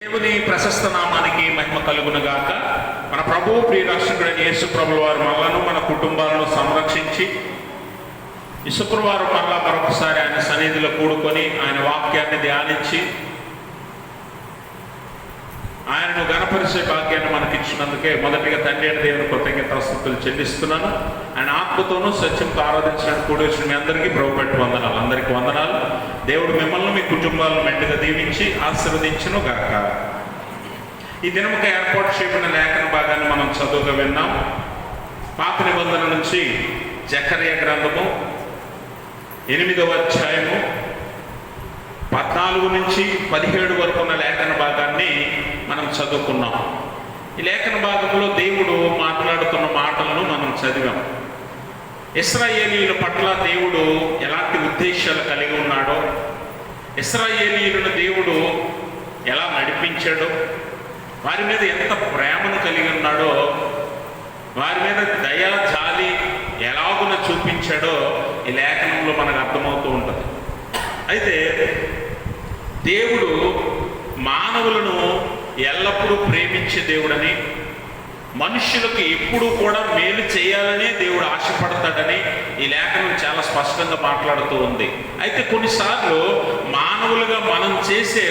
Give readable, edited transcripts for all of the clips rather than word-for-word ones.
దేవుని ప్రశస్త నామానికి మహిమ కలుగునుగాక. మన ప్రభువు ప్రియ రక్షకుడైన యేసు ప్రభుల వారు మనలను మన కుటుంబాలను సంరక్షించి ఈ శుక్రవారం మరలా మరొకసారి ఆయన సన్నిధిలో కూడుకొని ఆయన వాక్యాన్ని ధ్యానించి ఆయనను గణపరిచే భాగ్యాన్ని మనకిచ్చినందుకే మొదటిగా తండ్రి అయిన దేవుని కృతజ్ఞతాస్తుతులు చెల్లిస్తున్నాను. ఆయన ఆత్మతోనూ సత్యంతో ఆరాధించడానికి కూడి వచ్చిన మీ అందరికీ ప్రభు పెట్టి వందనాలు. అందరికీ వందనాలు. దేవుడు మిమ్మల్ని మీ కుటుంబాలను మెండుగా దీవించి ఆశీర్వదించును గాక. ఈ దినముక ఏర్పాటు చేయబడిన లేఖన భాగాన్ని మనం చదువుగా విన్నాం. పాత నిబంధన నుంచి జకర్యా గ్రంథము 8వ అధ్యాయము 14 నుంచి 17 వరకు ఉన్న లేఖన భాగాన్ని మనం చదువుకున్నాం. ఈ లేఖన భాగంలో దేవుడు మాట్లాడుతున్న మాటలను మనం చదివాం. ఇశ్రాయేలీయుల పట్ల దేవుడు ఎలాంటి ఉద్దేశాలు కలిగి ఉన్నాడో, ఇశ్రాయేలీయులను దేవుడు ఎలా నడిపించాడో, వారి మీద ఎంత ప్రేమను కలిగి ఉన్నాడో, వారి మీద దయ జాలి ఎలాగున చూపించాడో ఈ లేఖనంలో మనకు అర్థమవుతూ ఉంటుంది. అయితే దేవుడు మానవులను ఎల్లప్పుడూ ప్రేమించే దేవుడని, మనుష్యులకు ఎప్పుడూ కూడా మేలు చేయాలనే దేవుడు ఆశపడతాడని ఈ లేఖనం చాలా స్పష్టంగా మాట్లాడుతూ ఉంది. అయితే కొన్నిసార్లు మానవులుగా మనం చేసే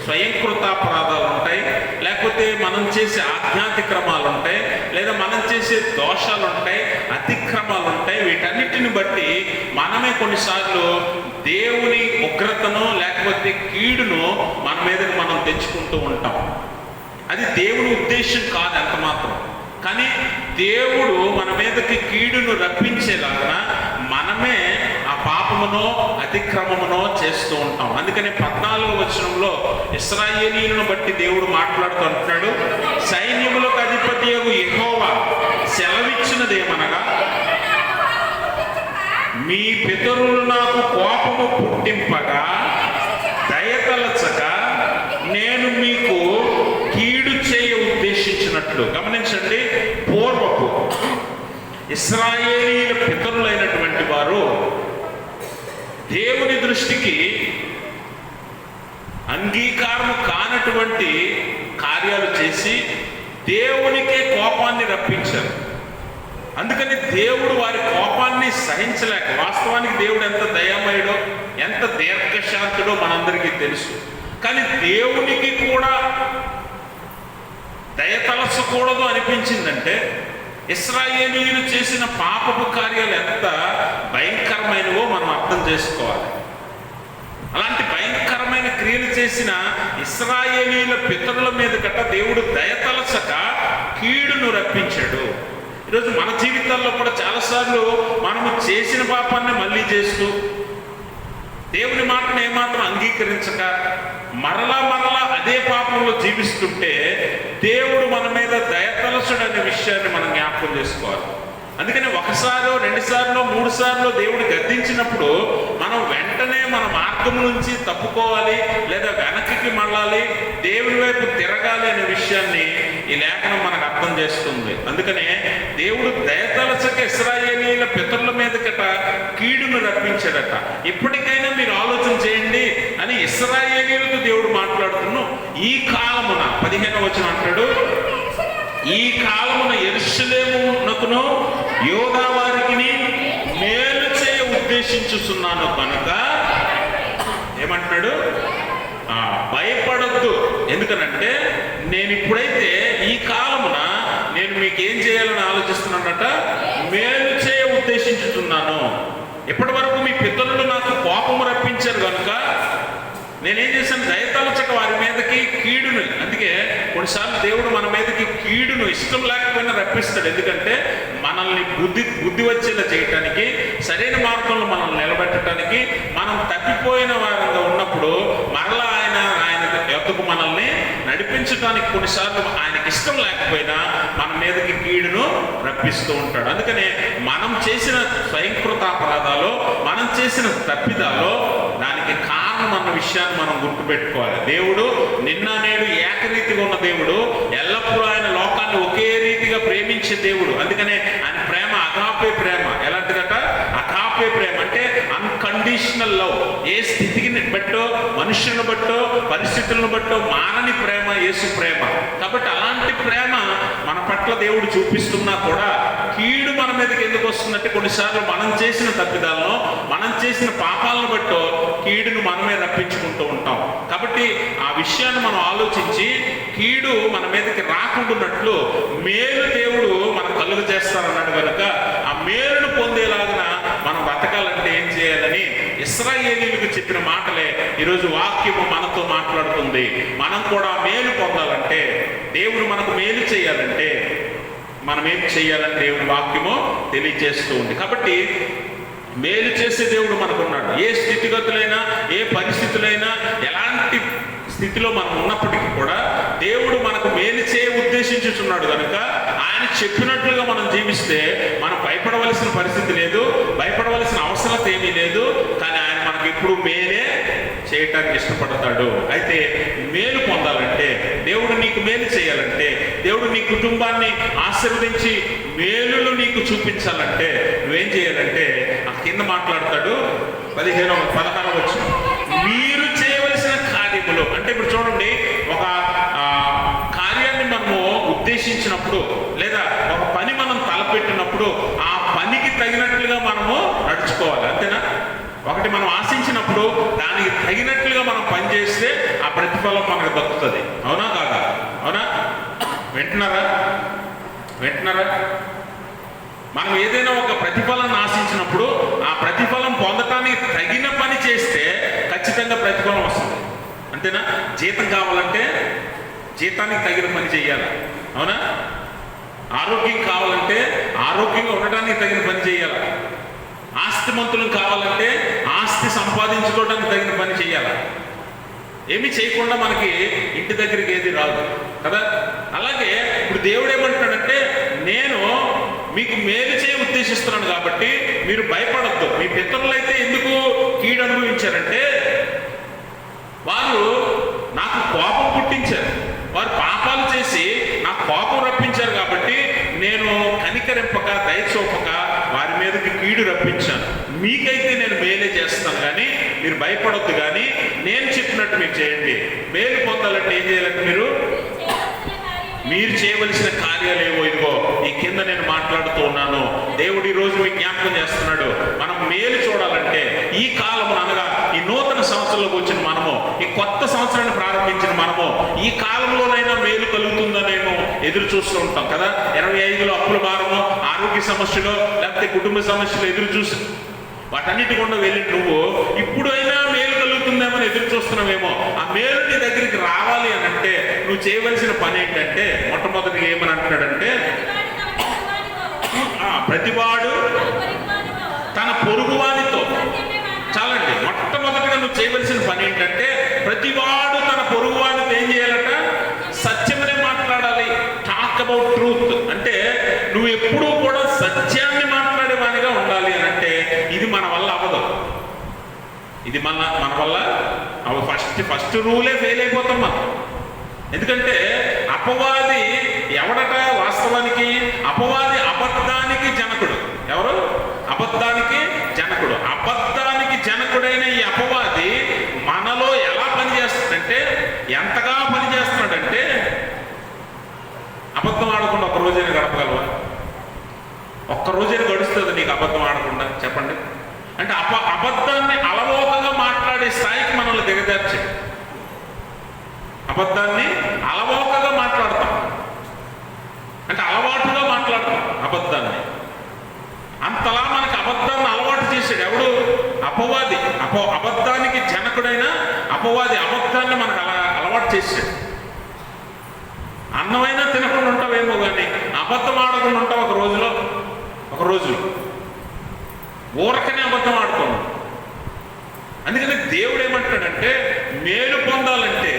స్వయంకృతాపరాధాలు ఉంటాయి, లేకపోతే మనం చేసే ఆజ్ఞాతిక్రమాలు ఉంటాయి, లేదా మనం చేసే దోషాలు ఉంటాయి, అతిక్రమాలు ఉంటాయి. వీటన్నిటిని బట్టి మనమే కొన్నిసార్లు దేవుని ఉగ్రతను లేకపోతే కీడును మన మీదకి మనం తెచ్చుకుంటూ ఉంటాం. అది దేవుని ఉద్దేశం కాదు ఎంత మాత్రం. కానీ దేవుడు మన మీదకి కీడును రప్పించేలాగా మనమే ఆ పాపమునో అతిక్రమమునో చేస్తూ ఉంటాం. అందుకని 14వ వచనంలో ఇశ్రాయేలీయులను బట్టి దేవుడు మాట్లాడుతూ అంటున్నాడు, సైన్యములకు అధిపతియగు యెహోవా సెలవిచ్చినదేమనగా, మీ పితరులు నాకు కోపము పుట్టింపగా దయతలచక నేను మీకు కీడు చేయ ఉద్దేశించినట్లు. గమనించండి, పూర్వపు ఇశ్రాయేలీయుల పితరులైనటువంటి వారు దేవుని దృష్టికి అంగీకారం కానటువంటి కార్యాలు చేసి దేవునికే కోపాన్ని రప్పించారు. అందుకని దేవుడు వారి కోపాన్ని సహించలేక, వాస్తవానికి దేవుడు ఎంత దయామయుడో ఎంత దీర్ఘశాంతుడో మనందరికీ తెలుసు. కానీ దేవునికి కూడా దయతలసకూడదు అనిపించిందంటే ఇశ్రాయేలీయులు చేసిన పాపపు కార్యాలు ఎంత భయంకరమైనవో మనం అర్థం చేసుకోవాలి. అలాంటి భయంకరమైన క్రియలు చేసిన ఇశ్రాయేలీయుల పితరుల మీద గట్ట దేవుడు దయతలసక కీడును రప్పించాడు. ఈరోజు మన జీవితాల్లో కూడా చాలాసార్లు మనము చేసిన పాపాన్ని మళ్ళీ చేస్తూ దేవుని మాటను ఏమాత్రం అంగీకరించక మరలా అదే పాపంలో జీవిస్తుంటే దేవుడు మన మీద దయతలసుడు అనే విషయాన్ని మనం జ్ఞాపకం చేసుకోవాలి. అందుకని 1 సారో 2 సార్లు 3 సార్లు దేవుడు గద్దించినప్పుడు మనం వెంటనే మన మార్గం నుంచి తప్పుకోవాలి, లేదా వెనక్కి మళ్ళాలి, దేవుని వైపు తిరగాలి అనే విషయాన్ని ఈ లేఖనం మనకు అర్థం చేస్తుంది. అందుకనే దేవుడు దయతలచక ఇశ్రాయేలీయుల పితరుల మీదకట కీడును రప్పించాడట. ఇప్పటికైనా మీరు ఆలోచన చేయండి అని ఇశ్రాయేలీయులతో దేవుడు మాట్లాడుతున్నాడు. ఈ కాలమున 15వ వచనం అంటాడు, ఈ కాలమున యెరూషలేమునకును యూదా వారికి మేలు చేయ ఉద్దేశించుచున్నాను కనుక ఏమంటున్నాడు, భయపడొద్దు. ఎందుకనంటే నేను ఇప్పుడైతే ఈ కాలమున నేను మీకు ఏం చేయాలని ఆలోచిస్తున్నానట, మేలు చేయ ఉద్దేశించుతున్నాను. ఇప్పటి వరకు మీ పితరులు నాకు కోపము రప్పించారు కనుక నేనేం చేశాను, దయతలచక వారి మీదకి కీడును. అందుకే కొన్నిసార్లు దేవుడు మన మీదకి కీడును ఇష్టం లేకపోయినా రప్పిస్తాడు. ఎందుకంటే మనల్ని బుద్ధి వచ్చేలా చేయటానికి, సరైన మార్గంలో మనల్ని నిలబెట్టడానికి, మనం తప్పిపోయిన వారంగా ఉన్నప్పుడు మరలా ఆయన యొక్కకు మనల్ని నడిపించడానికి కొన్నిసార్లు ఆయనకి ఇష్టం లేకపోయినా మన మీదకి కీడును రప్పిస్తూ ఉంటాడు. అందుకనే మనం చేసిన స్వయంకృతాపరాధాలు, మనం చేసిన తప్పిదాలు దానికి కారణం అన్న విషయాన్ని మనం గుర్తుపెట్టుకోవాలి. దేవుడు నిన్న నేడు ఏకరీతిగా ఉన్న దేవుడు, ఎల్లప్పుడూ ఆయన లోకాన్ని ఒకే రీతిగా ప్రేమించే దేవుడు. అందుకనే ఆయన ప్రేమ అగాపే ప్రేమ. ఎలాంటిదట? అగాపే ప్రేమ అంటే అన్కండిషనల్ లవ్. ఏ స్థితిని బట్టో, మనుషులను బట్టో, పరిస్థితులను బట్టో మానని ప్రేమ యేసు ప్రేమ. కాబట్టి అలాంటి ప్రేమ మన పట్ల దేవుడు చూపిస్తున్నా కూడా కీడు మన మీదకి ఎందుకు వస్తుందంటే కొన్నిసార్లు మనం చేసిన తప్పిదాలను, మనం చేసిన పాపాలను బట్టో కీడును మనమే రప్పించుకుంటూ ఉంటాం. కాబట్టి ఆ విషయాన్ని మనం ఆలోచించి కీడు మన మీదకి రాకుండాన్నట్లు మేలు దేవుడు మనం కలుగ చేస్తారన్నాడు కనుక ఆ మేలును పొందేలాగా మనం బ్రతకాలంటే ఏం చేయాలని ఇశ్రాయేలీయులకు చెప్పిన మాటలే ఈరోజు వాక్యము మనతో మాట్లాడుతుంది. మనం కూడా మేలు పొందాలంటే, దేవుడు మనకు మేలు చేయాలంటే మనం ఏం చేయాలని దేవుడి వాక్యము తెలియజేస్తూ ఉంది. కాబట్టి మేలు చేసే దేవుడు మనకున్నాడు. ఏ స్థితిగతులైనా, ఏ పరిస్థితులైనా, ఎలాంటి స్థితిలో మనం ఉన్నప్పటికీ కూడా దేవుడు మనకు మేలు చేయ ఉద్దేశించుచున్నాడు కనుక ఆయన చెప్పినట్లుగా మనం జీవిస్తే మనం భయపడవలసిన పరిస్థితి లేదు, భయపడవలసిన అవసరం ఏమీ లేదు. కానీ ఆయన మనకు ఎప్పుడు మేలే చేయటానికి ఇష్టపడతాడు. అయితే మేలు పొందాలంటే, దేవుడు నీకు మేలు చేయాలంటే, దేవుడు నీ కుటుంబాన్ని ఆశీర్వదించి మేలులు నీకు చూపించాలంటే నువ్వేం చేయాలంటే ఆ కింద మాట్లాడతాడు 16వ వచనం, మీరు చేయవలసిన కార్యములు. అంటే ఇప్పుడు చూడండి, ఒక కార్యాన్ని మనము ఉద్దేశించినప్పుడు లేదా ఒక పని మనం తలపెట్టినప్పుడు ఆ పనికి తగినట్లుగా మనము నడుచుకోవాలి. అంతేనా? ఒకటి మనం ఆశించినప్పుడు దానికి తగినట్లుగా మనం పనిచేస్తే ఆ ప్రతిఫలం మనకు దక్కుతుంది. అవునా కాదా? అవునా? వింటున్నారా? మనం ఏదైనా ఒక ప్రతిఫలాన్ని ఆశించినప్పుడు ఆ ప్రతిఫలం పొందటానికి తగిన పని చేస్తే ఖచ్చితంగా ప్రతిఫలం వస్తుంది. అంతేనా? జీతం కావాలంటే జీతానికి తగిన పని చేయాలి. అవునా? ఆరోగ్యం కావాలంటే ఆరోగ్యంగా ఉండటానికి తగిన పని చేయాలి. ఆస్తిమంతులు కావాలంటే ఆస్తి సంపాదించుకోవడానికి తగిన పని చేయాలి. ఏమి చేయకుండా మనకి ఇంటి దగ్గరికి ఏది రాదు కదా. అలాగే ఇప్పుడు దేవుడు ఏమంటాడంటే, నేను మీకు మేలు చేయ ఉద్దేశిస్తున్నాను కాబట్టి మీరు భయపడద్దు. మీ పితరులైతే ఎందుకు కీడు అనుభవించారంటే వారు నాకు కోపం పుట్టించారు, వారు పాపాలు చేసి నాకు కోపం రప్పించారు కాబట్టి నేను కనికరింపక దయచూపక వారి మీదకి కీడు రప్పించాను. మీకైతే నేను మేలే చేస్తాను కానీ మీరు భయపడొద్దు. కానీ నేను చెప్పినట్టు మీరు చేయండి. మేలు పొందాలంటే ఏం చేయాలంటే మీరు చేయవలసిన కార్యాలు ఏవో ఇదిగో ఈ కింద నేను మాట్లాడుతూ ఉన్నాను. దేవుడు ఈరోజు మీకు జ్ఞాపకం చేస్తున్నాడు. మనం మేలు చూడాలంటే ఈ కాలం అనగా ఈ నూతన సంవత్సరంలోకి వచ్చిన మనము, ఈ కొత్త సంవత్సరాన్ని ప్రారంభించిన మనము ఈ కాలంలోనైనా మేలు కలుగుతుందనేమో ఎదురు చూస్తూ ఉంటాం కదా. 25లో అప్పుల భారము, ఆరోగ్య సమస్యలు, లేకపోతే కుటుంబ సమస్యలు ఎదురు చూసి వాటన్నిటి గుండా వెళ్ళి నువ్వు ఇప్పుడైనా మేలు కలుగుతుందేమో ఎదురు చూస్తున్నావేమో. ఆ మేలు నీ దగ్గరికి రావాలి అని అంటే నువ్వు చేయవలసిన పని ఏంటంటే, మొట్టమొదటిగా ఏమని అంటున్నాడంటే, ప్రతివాడు తన పొరుగువానితో. చాలండి. మొట్టమొదటిగా నువ్వు చేయవలసిన పని ఏంటంటే ప్రతివాడు తన పొరుగువానితో ఏం చేయాలట? సత్యమనే మాట్లాడాలి. Talk about truth. అంటే నువ్వు ఎప్పుడూ కూడా సత్యాన్ని మాట్లాడేవానిగా ఉండాలి అని అంటే ఇది మన వల్ల అవ్వదు. ఇది మన వల్ల ఫస్ట్ రూలే ఫెయిల్ అయిపోతాం మనం. ఎందుకంటే అపవాది ఎవడట? వాస్తవానికి అపవాది అబద్ధానికి జనకుడు. ఎవరు? అబద్ధానికి జనకుడు. అబద్ధానికి జనకుడైన ఈ అపవాది మనలో ఎలా పనిచేస్తుందంటే, ఎంతగా పనిచేస్తున్నాడంటే, అబద్ధం ఆడకుండా ఒక్క రోజైనా గడపగలవా? ఒక్క రోజైనా గడుస్తుంది నీకు అబద్ధం ఆడకుండా? చెప్పండి. అంటే అబద్ధాన్ని అలవోకగా మాట్లాడే స్థాయికి మనల్ని దిగజార్చాడు. అబద్ధాన్ని అలవోకగా మాట్లాడతాం, అంటే అలవాటుగా మాట్లాడతాం అబద్ధాన్ని. అంతలా మనకు అబద్ధాన్ని అలవాటు చేశాడు ఎవడు? అపవాది. అబద్ధానికి జనకుడైన అపవాది అబద్ధాన్ని మనకు అలవాటు చేశాడు. అన్నమైనా తినకుండా ఉంటావేమో కానీ అబద్ధం ఆడకుండా ఉంటావు ఒక రోజులో ఊరకనే అబద్ధం ఆడుతున్నావు. అందుకని దేవుడు ఏమంటాడంటే, మేలు పొందాలంటే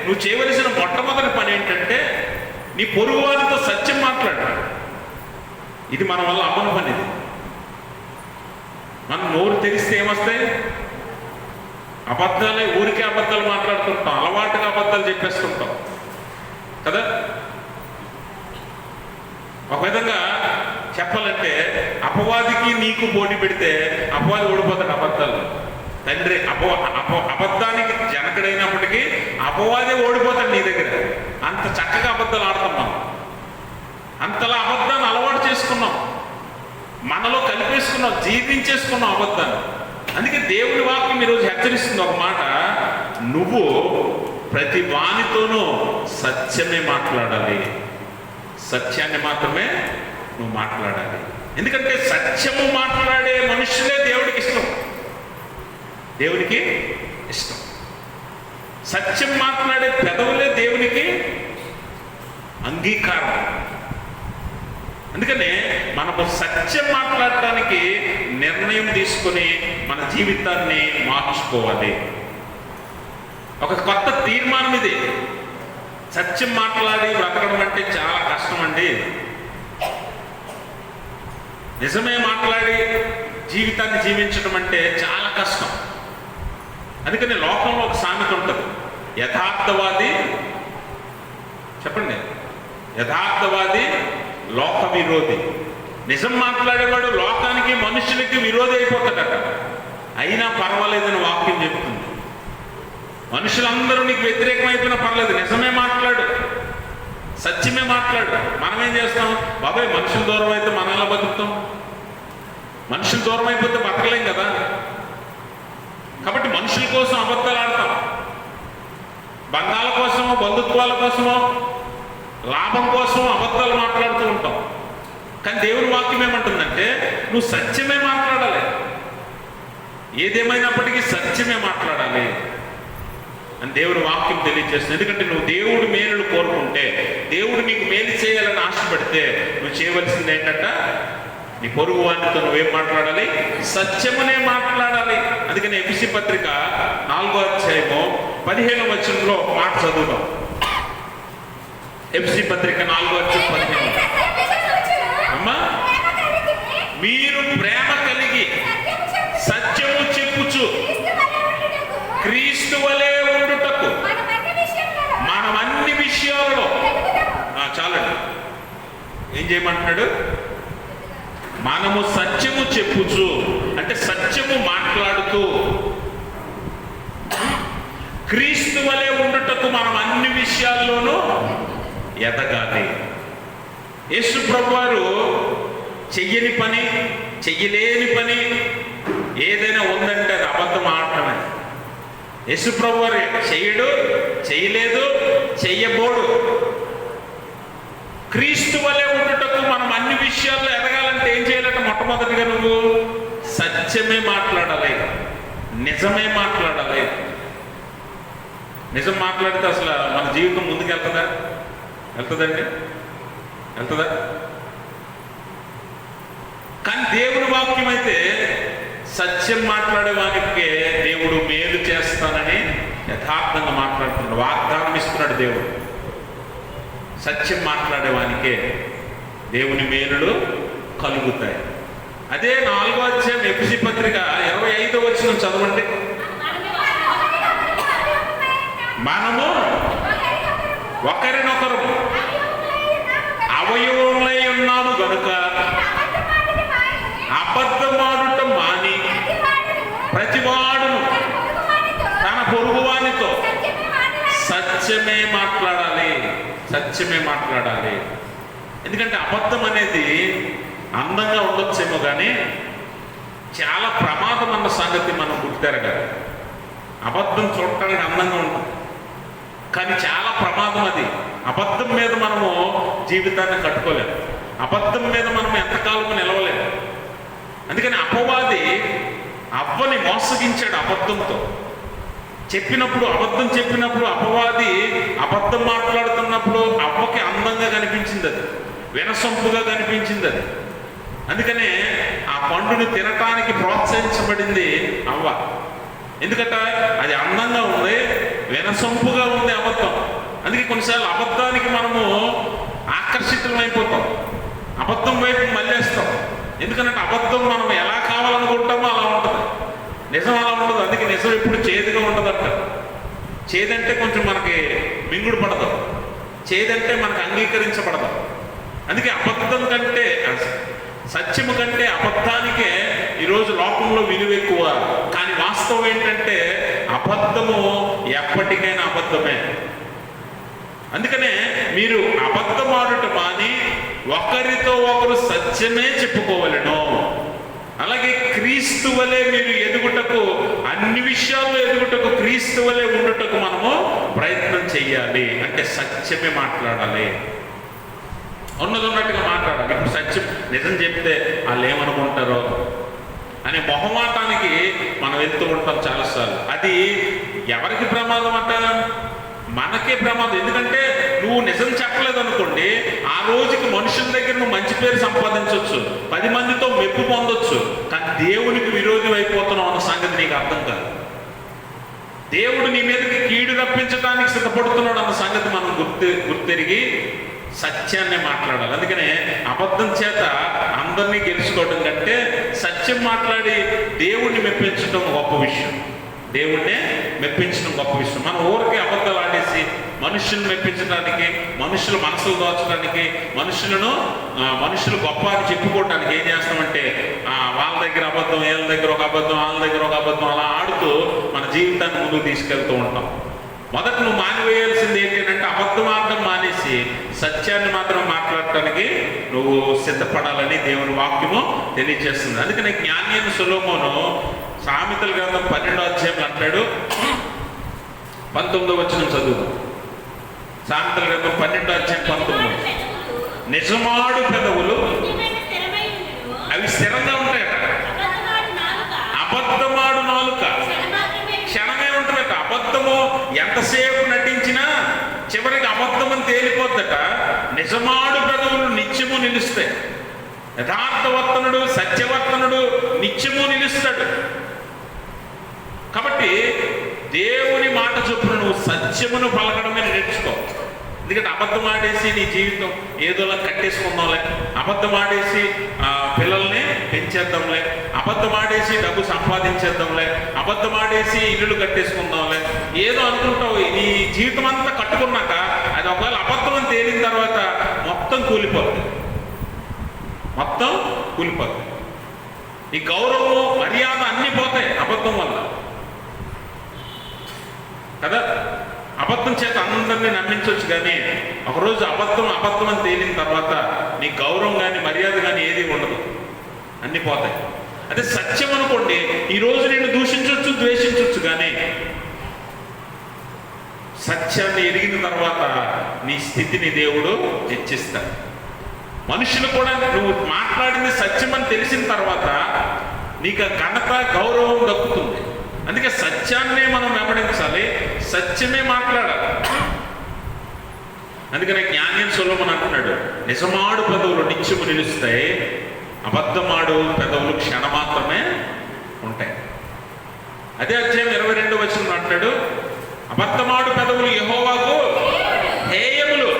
నువ్వు చేయవలసిన మొట్టమొదటి పని ఏంటంటే నీ పొరుగువారితో సత్యం మాట్లాడు. ఇది మన వల్ల అమ్మని పని. ఇది మనం నోరు తెరిస్తే ఏమొస్తాయి? అబద్ధాలే. ఊరికే అబద్ధాలు మాట్లాడుతుంటాం, అలవాటుగా అబద్ధాలు చెప్పేస్తుంటాం కదా. ఒక విధంగా చెప్పాలంటే అపవాదికి నీకు పోటీ పెడితే అపవాది ఓడిపోతాడు అబద్ధాలు. తండ్రి అబద్ధానికి జనకుడైనప్పటికీ అపవాదే ఓడిపోతాడు నీ దగ్గర. అంత చక్కగా అబద్ధాలు ఆడతాం మనం. అంతలా అబద్ధాన్ని అలవాటు చేసుకున్నాం, మనలో కలిపేసుకున్నాం, జీర్ణించేసుకున్నాం అబద్ధాన్ని. అందుకే దేవుడి వాక్యం ఈరోజు హెచ్చరిస్తుంది ఒక మాట, నువ్వు ప్రతి వానితోనూ సత్యమే మాట్లాడాలి, సత్యాన్ని మాత్రమే నువ్వు మాట్లాడాలి. ఎందుకంటే సత్యము మాట్లాడే మనుషులే దేవుడికి ఇష్టం, దేవునికి ఇష్టం. సత్యం మాట్లాడే పెదవులే దేవునికి అంగీకారం. అందుకనే మనము సత్యం మాట్లాడటానికి నిర్ణయం తీసుకొని మన జీవితాన్ని మార్చుకోవాలి. ఒక కొత్త తీర్మానం ఇది. సత్యం మాట్లాడి బ్రతకడం అంటే చాలా కష్టం అండి. నిజమే మాట్లాడి జీవితాన్ని జీవించడం అంటే చాలా కష్టం. అందుకని లోకంలో ఒక సామెత ఉంటుంది, యథార్థవాది, చెప్పండి, యథార్థవాది లోక విరోధి. నిజం మాట్లాడేవాడు లోకానికి మనుషులకి విరోధి అయిపోతాడట. అయినా పర్వాలేదని వాక్యం చెప్తుంది. మనుషులందరూ నీకు వ్యతిరేకమైపోయినా పర్లేదు, నిజమే మాట్లాడు, సత్యమే మాట్లాడు. మనం ఏం చేస్తాం, బాబాయ్ మనుషులు దూరం అయితే మనం ఎలా బతుకుతాం? మనుషులు దూరం అయిపోతే బతకలేం కదా. కాబట్టి మనుషుల కోసం అబద్ధాలు ఆడతాం, బంధాల కోసమో బంధుత్వాల కోసమో లాభం కోసం అబద్ధాలు మాట్లాడుతూ ఉంటాం. కానీ దేవుని వాక్యం ఏమంటుందంటే నువ్వు సత్యమే మాట్లాడాలి, ఏదేమైనప్పటికీ సత్యమే మాట్లాడాలి అని దేవుని వాక్యం తెలియజేస్తుంది. ఎందుకంటే నువ్వు దేవుడి మేలును కోరుకుంటే, దేవుడు నీకు మేలు చేయాలని ఆశపడితే నువ్వు చేయవలసింది ఏంటంట, నీ పొరుగు వారితో నువ్వేం మాట్లాడాలి, సత్యమునే మాట్లాడాలి. అందుకని ఎఫెసీ పత్రిక 4వ అధ్యాయము 15వ వచనంలో మాట చదువుదాం. ఎఫెసీ పత్రిక 4వ అధ్యాయం 15. అమ్మా, మీరు ప్రేమ కలిగి సత్యము చెప్పుచు క్రీస్తు వలె ఉండుటకు మనం అన్ని విషయాలలో చాలండి. ఏం చేయమంటున్నాడు, మనము సత్యము చెప్పుచు అంటే సత్యము మాట్లాడుతూ క్రీస్తు వలె ఉండుటకు మనం అన్ని విషయాల్లోనూ ఎదగాలి. యేసు ప్రభువారు చెయ్యని పని, చెయ్యలేని పని ఏదైనా ఉందంటే అది అబద్ధం ఆడటమే. యేసు ప్రభువారు చెయ్యడు, చెయ్యలేదు, చెయ్యబోడు. క్రీస్తు వలె ఉండుటకు మనం అన్ని విషయాల్లో ఎదగాలంటే ఏం చేయాలంటే మొట్టమొదటిగా నువ్వు సత్యమే మాట్లాడాలి, నిజమే మాట్లాడాలి. నిజం మాట్లాడితే అసలు మన జీవితం ముందుకు వెళ్తుందా? వెళ్తుందండి? వెళ్తుందా? కానీ దేవుడి వాక్యం అయితే సత్యం మాట్లాడే వానికి దేవుడు మేలు చేస్తానని యథార్థంగా మాట్లాడుతున్నాడు, వాగ్దానం ఇస్తున్నాడు దేవుడు. సత్యం మాట్లాడేవానికే దేవుని మేలులు కలుగుతాయి. అదే 4వ అధ్యాయం ఎఫెసీ పత్రిక 25వ వచనం చదవండి. మనము ఒకరినొకరు అవయవములై ఉన్నాము గనుక అబద్ధమాడుట మాని ప్రతివాడును తన పొరుగువానితో సత్యమే మాట్లాడాలి, సత్యమే మాట్లాడాలి. ఎందుకంటే అబద్ధం అనేది అందంగా ఉండొచ్చేమో కానీ చాలా ప్రమాదం అన్న సంగతి మనం గుర్తెరగాలి. అబద్ధం చూడటానికి అందంగా ఉంటుంది కానీ చాలా ప్రమాదం అది. అబద్ధం మీద మనము జీవితాన్ని కట్టుకోలేము, అబద్ధం మీద మనం ఎంతకాలం నిలవలేము. అందుకని అపవాది అవ్వని మోసగించాడు అబద్ధంతో. చెప్పినప్పుడు అబద్ధం చెప్పినప్పుడు అపవాది అబద్ధం మాట్లాడుతున్నప్పుడు అవ్వకి అందంగా కనిపించింది, అది వినసొంపుగా కనిపించింది అది. అందుకనే ఆ పండుని తినటానికి ప్రోత్సహించబడింది అవ్వ. ఎందుకంటే అది అందంగా ఉంది, వినసొంపుగా ఉంది అబద్ధం. అందుకే కొన్నిసార్లు అబద్ధానికి మనము ఆకర్షితులమైపోతాం, అబద్ధం వైపు మళ్ళేస్తాం. ఎందుకంటే అబద్ధం మనం ఎలా కావాలనుకుంటామో అలా ఉంటుంది, నిజం అలా ఉండదు. అందుకే నిజం ఎప్పుడు చేదుగా ఉండదంట. చేదంటే కొంచెం మనకి మింగుడు పడదు, చేదంటే మనకు అంగీకరించబడదు. అందుకే అబద్ధం కంటే, సత్యము కంటే అబద్ధానికే ఈరోజు లోకంలో విలువ ఎక్కువ. కానీ వాస్తవం ఏంటంటే అబద్ధము ఎప్పటికైనా అబద్ధమే. అందుకనే మీరు అబద్ధమాడుట మాని ఒకరితో ఒకరు సత్యమే చెప్పుకోవలెను. అలాగే క్రీస్తు వలె మీరు ఎదుగుటకు, అన్ని విషయాల్లో ఎదుగుటకు క్రీస్తు వలె ఉండుటకు మనము ప్రయత్నం చెయ్యాలి. అంటే సత్యమే మాట్లాడాలి, ఉన్నది ఉన్నట్టుగా మాట్లాడాలి. ఇప్పుడు సత్యం నిజం చెప్తే వాళ్ళు ఏమనుకుంటారో అనే మొహమాటానికి మనం వెళ్తూ ఉంటాం చాలాసార్లు. అది ఎవరికి ప్రమాదం అంట? మనకే ప్రమాదం. ఎందుకంటే నువ్వు నిజం చెప్పలేదు అనుకోండి, ఆ రోజుకి మనుషుల దగ్గర నువ్వు మంచి పేరు సంపాదించవచ్చు, 10 మందితో మెప్పు పొందొచ్చు. కానీ దేవునికి విరోధి అయిపోతున్నావు అన్న సంగతి నీకు అర్థం కాదు. దేవుడు నీ మీదకి కీడు రప్పించడానికి సిద్ధపడుతున్నాడు అన్న సంగతి మనం గుర్తెరిగి సత్యాన్ని మాట్లాడాలి. అందుకనే అబద్ధం చేత అందరినీ గెలుచుకోవడం కంటే సత్యం మాట్లాడి దేవుణ్ణి మెప్పించడం గొప్ప విషయం. దేవుణ్ణే మెప్పించడం గొప్ప విషయం. మనం ఊరికే అబద్ధాలు ఆడేసి మనుషులను మెప్పించడానికి, మనుషుల మనసులు దోచడానికి, మనుషులు గొప్ప అని చెప్పుకోవడానికి ఏం చేస్తామంటే వాళ్ళ దగ్గర అబద్ధం, వీళ్ళ దగ్గర ఒక అబద్ధం, వాళ్ళ దగ్గర ఒక అబద్ధం, అలా ఆడుతూ మన జీవితాన్ని ముందుకు తీసుకెళ్తూ ఉంటాం. మొదట నువ్వు మానివేయాల్సింది ఏంటంటే అబద్ధం ఆడడం మానేసి సత్యాన్ని మాత్రం మాట్లాడటానికి నువ్వు సిద్ధపడాలని దేవుని వాక్యము తెలియజేస్తుంది. అందుకని జ్ఞాని అయిన సొలొమోను సామెతల గ్రంథం 12వ అధ్యాయంలో అంటాడు, 19వ వచనం చదువు. సామెతల గ్రంథం 12వ అధ్యాయం 19. నిజమాడు పెదవులు అవి స్థిరంగా ఉంటాయట, అబద్ధమాడు నాలుక క్షణమే ఉంటుందట. అబద్ధము ఎంతసేపు నటించినా చివరికి అబద్ధమని తేలిపోద్దట. నిజమాడు పెదవులు నిత్యము నిలుస్తాయి. యథార్థవర్తనుడు, సత్యవర్తనుడు నిత్యము నిలుస్తాడు. కాబట్టి దేవుని మాట చొప్పున నువ్వు సత్యమును పలకడమే నేర్చుకో. ఎందుకంటే అబద్ధం ఆడేసి నీ జీవితం ఏదోలా కట్టేసుకుందాంలే, అబద్ధం ఆడేసి పిల్లల్ని పెంచేద్దాంలే, అబద్ధం ఆడేసి డబ్బు సంపాదించేద్దాంలే, అబద్ధం ఆడేసి ఇల్లులు కట్టేసుకుందాంలే, ఏదో అనుకుంటావు. నీ జీవితం అంతా కట్టుకున్నాక అది ఒకవేళ అబద్ధం అని తేలిన తర్వాత మొత్తం కూలిపోతుంది. ఈ గౌరవం, మర్యాద అన్నీ పోతాయి అబద్ధం వల్ల కదా. అబద్ధం చేత అందరినీ నమ్మించవచ్చు, కానీ ఒకరోజు అబద్ధం అని తేలిన తర్వాత నీ గౌరవం కానీ మర్యాద కానీ ఏది ఉండదు, అన్నీ పోతాయి. అదే సత్యం అనుకోండి, ఈరోజు నేను దూషించవచ్చు, ద్వేషించవచ్చు, కానీ సత్యాన్ని ఎరిగిన తర్వాత నీ స్థితిని దేవుడు హెచ్చిస్తాడు. మనుషులు కూడా నువ్వు మాట్లాడింది సత్యమని తెలిసిన తర్వాత నీకు ఘనత, గౌరవం దక్కుతుంది. అందుకే సత్యాన్నే మనం వెంబడించాలి, సత్యమే మాట్లాడాలి. అందుకనే జ్ఞాని సొలొమోను అంటున్నాడు, నిజమాడు పెదవులు నిత్యము నిలుస్తాయి, అబద్ధమాడు పెదవులు క్షణమాత్రమే ఉంటాయి. అదే అధ్యాయం 22వ వచనంలో అంటాడు, అబద్ధమాడు పెదవులు యెహోవాకు హేయములు,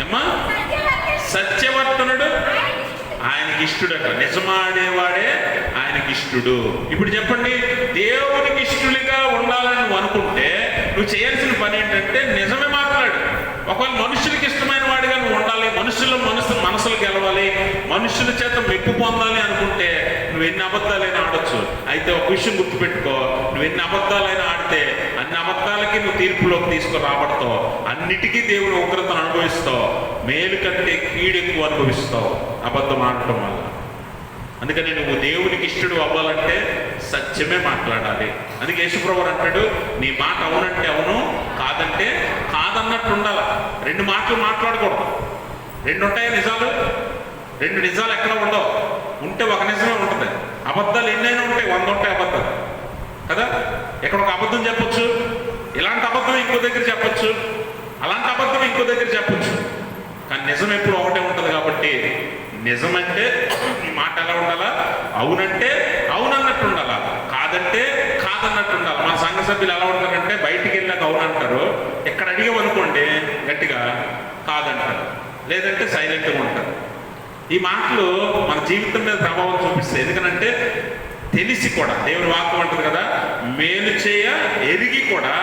ఏమ్మా సత్యవర్తనుడు ఆయనకి ఇష్టడట. నిజమాడేవాడే ఆయనకి ఇష్టడు. ఇప్పుడు చెప్పండి, దేవునికి ఇష్టలుగా ఉండాలని నువ్వు అనుకుంటే నువ్వు చేయాల్సిన పని ఏంటంటే నిజమే మాట్లాడు. ఒకవేళ మనుషులకి ఇష్టమైన వాడిగా నువ్వు ఉండాలి, మనుషుల మనసులు గెలవాలి, మనుషుల చేత మెప్పు పొందాలి అనుకుంటే నువ్వు ఎన్ని అబద్ధాలైనా ఆడొచ్చు. అయితే ఒక విషయం గుర్తుపెట్టుకో, నువ్వు ఎన్ని అబద్ధాలైనా ఆడితే అన్ని అబద్ధాలకి నువ్వు తీర్పులోకి తీసుకురాబడతావు. అన్నిటికీ దేవుడు ఉగ్రతను అనుభవిస్తావు, మేలు కంటే కీడు ఎక్కువ అనుభవిస్తావు అబద్ధం ఆడటం వల్ల. అందుకని నువ్వు దేవునికి ఇష్టడు అవ్వాలంటే సత్యమే మాట్లాడాలి. అందుకే యేసుప్రభువు అంటాడు, నీ మాట అవునంటే అవును, కాదంటే కాదన్నట్టు ఉండాల. 2 మాటలు మాట్లాడకూడదు. 2 ఉంటాయి నిజాలు, 2 నిజాలు ఎక్కడ ఉండవు. ఉంటే ఒక నిజమే ఉంటుంది. అబద్ధాలు ఎన్నైనా ఉంటాయి, 100 ఉంటాయి అబద్ధాలు కదా. ఎక్కడ ఒక అబద్ధం చెప్పొచ్చు, ఇలాంటి అబద్ధం ఇంకో దగ్గర చెప్పొచ్చు, అలాంటి అబద్ధం ఇంకో దగ్గర చెప్పొచ్చు. కానీ నిజం ఎప్పుడు ఒకటే ఉంటుంది. కాబట్టి నిజమంటే ఈ మాట ఎలా ఉండాలా, అవునంటే అవునన్నట్టు ఉండాలా, కాదంటే కాదన్నట్టు ఉండాలి. మన సంఘ సభ్యులు ఎలా ఉంటారంటే బయటికి వెళ్ళాక అవునంటారు, ఎక్కడ అడిగామనుకోండి గట్టిగా కాదంటారు, లేదంటే సైలెంట్గా ఉంటారు. ఈ మాటలు మన జీవితం మీద ప్రభావం చూపిస్తాయి. ఎందుకనంటే తెలిసి కూడా దేవుని వాక్యం అంటుంది కదా, మేలు చేయ ఎరిగి కూడా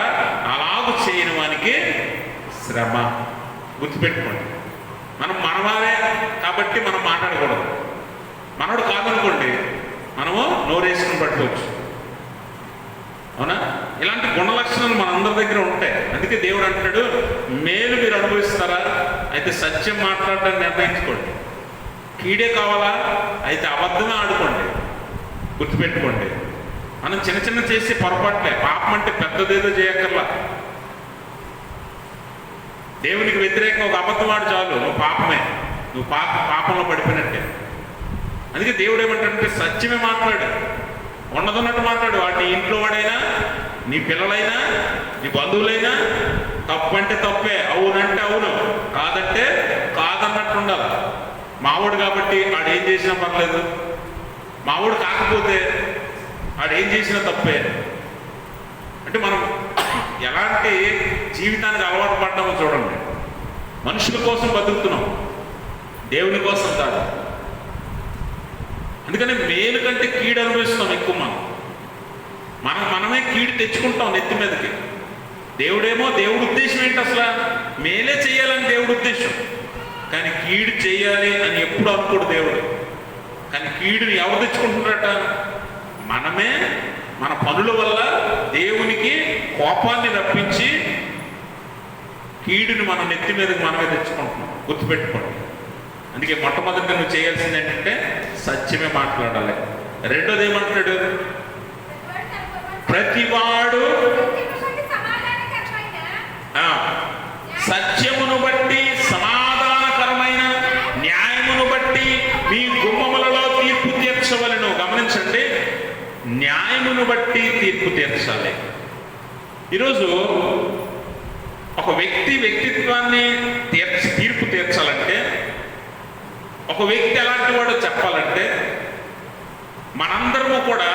అలాగూ చేయని వానికి శ్రమ. గుర్తుపెట్టుకోండి, మనం మనవారే కాబట్టి మనం మాట్లాడకూడదు. మనోడు కాదనుకోండి, మనము నోరేసుకుని పట్టుకోవచ్చు. అవునా? ఇలాంటి గుణ లక్షణాలు మనందరి దగ్గర ఉంటాయి. అందుకే దేవుడు అంటాడు, మేలు మీరు అనుభవిస్తారా, అయితే సత్యం మాట్లాడటాన్ని నిర్ణయించుకోండి. కీడే కావాలా, అయితే అబద్ధమే ఆడుకోండి. గుర్తుపెట్టుకోండి, మనం చిన్న చిన్న చేసే పొరపాట్లే. పాపం అంటే పెద్దదేదో చేయక్కర్లా. దేవునికి వ్యతిరేకంగా ఒక అబద్ధం ఆడు చాలు, నువ్వు పాపమే, నువ్వు పాపంలో పడిపోయినట్టే. అందుకే దేవుడు ఏమంటాడంటే సత్యమే మాట్లాడు, ఉన్నదన్నట్టు మాట్లాడు. వాటి ఇంట్లో వాడైనా, నీ పిల్లలైనా, నీ బంధువులైనా, తప్పు అంటే తప్పే, అవునంటే అవును, కాదంటే కాదన్నట్టు ఉండాలి. మావాడు కాబట్టి ఆడేం చేసినా పర్లేదు, మావాడు కాకపోతే ఆడేం చేసినా తప్పే. అంటే మనం ఎలాంటి జీవితానికి అలవాటు పడ్డామో చూడండి. మనుషుల కోసం బతుకుతున్నాం, దేవుని కోసం కాదు. అందుకని మేలు కంటే కీడు అనుభవిస్తాం ఎక్కువ. మనమే కీడు తెచ్చుకుంటాం నెత్తి మీదకి. దేవుడేమో, దేవుడి ఉద్దేశం ఏంటి అసలు? మేలే చేయాలని దేవుడి ఉద్దేశం, కానీ కీడు చేయాలి అని ఎప్పుడు అనుకోడు దేవుడు. కానీ కీడుని ఎవరు తెచ్చుకుంటున్నారట? మనమే మన పనుల వల్ల దేవునికి కోపాన్ని రప్పించి కీడుని మన నెత్తి మీదకి మనమే తెచ్చుకుంటున్నాం. గుర్తుపెట్టుకోండి. అందుకే మొట్టమొదటి నువ్వు చేయాల్సింది ఏంటంటే సత్యమే మాట్లాడాలి. రెండోది ఏమంటాడు? ప్రతివాడు సత్యమును బట్టి సమాధానకరమైన న్యాయమును బట్టి మీ గుమ్మములలో తీర్పు తీర్చవలెను. గమనించండి, న్యాయమును బట్టి తీర్పు తీర్చాలి. ఈరోజు ఒక వ్యక్తిత్వాన్ని తీర్పు తీర్చాలంటే, ఒక వ్యక్తి ఎలాంటి వాడో చెప్పాలంటే, మనందరము కూడా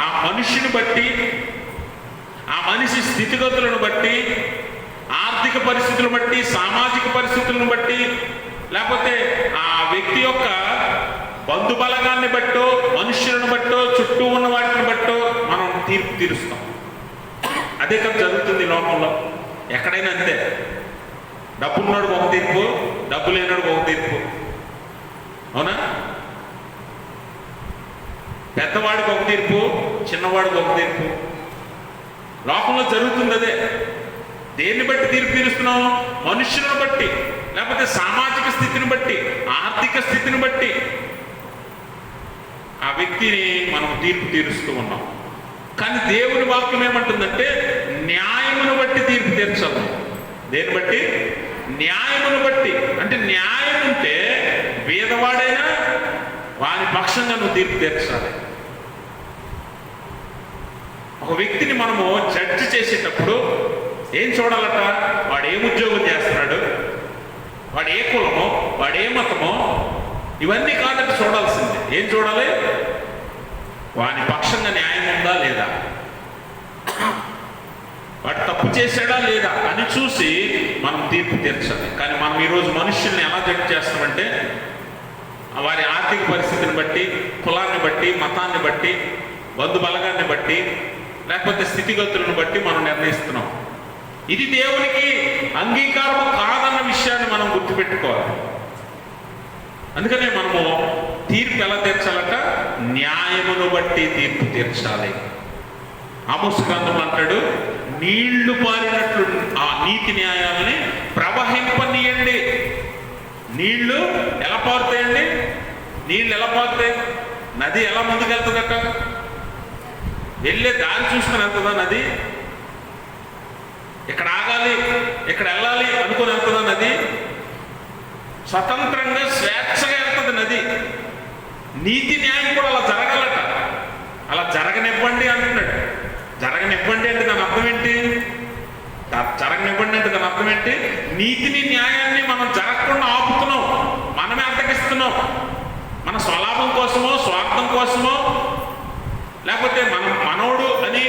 ఆ మనిషిని బట్టి, ఆ మనిషి స్థితిగతులను బట్టి, ఆర్థిక పరిస్థితులను బట్టి, సామాజిక పరిస్థితులను బట్టి, లేకపోతే ఆ వ్యక్తి యొక్క బంధుబలగాన్ని బట్టో, మనుష్యులను బట్టో, చుట్టూ ఉన్న వాటిని బట్టో మనం తీర్పు తీరుస్తాం. అదే కదా జరుగుతుంది లోకంలో. ఎక్కడైనా అంతే. డబ్బున్నోడికి ఒక తీర్పు, డబ్బు లేనోడికి ఒక తీర్పు. అవునా? పెద్దవాడికి ఒక తీర్పు, చిన్నవాడికి ఒక తీర్పు. లోకంలో జరుగుతుంది అదే. దేన్ని బట్టి తీర్పు తీరుస్తున్నాం? మనుష్యులను బట్టి, లేకపోతే సామాజిక స్థితిని బట్టి, ఆర్థిక స్థితిని బట్టి ఆ వ్యక్తిని మనం తీర్పు తీరుస్తూ ఉన్నాం. కానీ దేవుని వాక్యం ఏమంటుందంటే న్యాయమును బట్టి తీర్పు తీర్చాలి. దేన్ని బట్టి? న్యాయమును బట్టి. అంటే న్యాయం ఉంటే పేదవాడైనా వాని పక్షంగా నువ్వు తీర్పు తీర్చాలి. ఒక వ్యక్తిని మనము జడ్జి చేసేటప్పుడు ఏం చూడాలట? వాడు ఏం ఉద్యోగం చేస్తున్నాడు, వాడు ఏ కులమో, వాడు ఏ మతమో, ఇవన్నీ కాదంటే చూడాల్సిందే. ఏం చూడాలి? వాని పక్షంగా న్యాయం ఉందా లేదా, వాడు తప్పు చేశాడా లేదా అని చూసి మనం తీర్పు తీర్చాలి. కానీ మనం ఈరోజు మనుషుల్ని ఎలా జడ్జి చేస్తామంటే వారి ఆర్థిక పరిస్థితిని బట్టి, కులాన్ని బట్టి, మతాన్ని బట్టి, బంధుబలగాన్ని బట్టి, లేకపోతే స్థితిగతులను బట్టి మనం నిర్ణయిస్తున్నాం. ఇది దేవునికి అంగీకారం కాదన్న విషయాన్ని మనం గుర్తుపెట్టుకోవాలి. అందుకనే మనము తీర్పు ఎలా తీర్చాలంట? న్యాయమును బట్టి తీర్పు తీర్చాలి. ఆమోసు గ్రంథం అంటాడు, నీళ్లు పారినట్లు ఆ నీతి న్యాయాలని ప్రవహింపనీయండి. నీళ్లు ఎలా పారుతాయండి? నీళ్ళు ఎలా పారుతాయి? నది ఎలా ముందుకెళ్తుందట? వెళ్ళే దారి చూసుకుని వెళ్తుందా నది? ఇక్కడ ఆగాలి, ఇక్కడ వెళ్ళాలి అనుకుని వెళ్తుందా నది? స్వతంత్రంగా స్వేచ్ఛగా వెళ్తుంది నది. నీతి న్యాయం కూడా అలా జరగాలట. అలా జరగనివ్వండి అంటున్నాడు. జరగనివ్వండి అంటే దాని అర్థం ఏంటి? జరగనివ్వండి అంటే దాని అర్థం ఏంటి? నీతిని న్యాయాన్ని మనం జరగకుండా ఆపుతున్నాం, మనమే అడ్డగిస్తున్నాం. మన స్వలాభం కోసమో, స్వార్థం కోసమో, లేకపోతే మనోడు అని,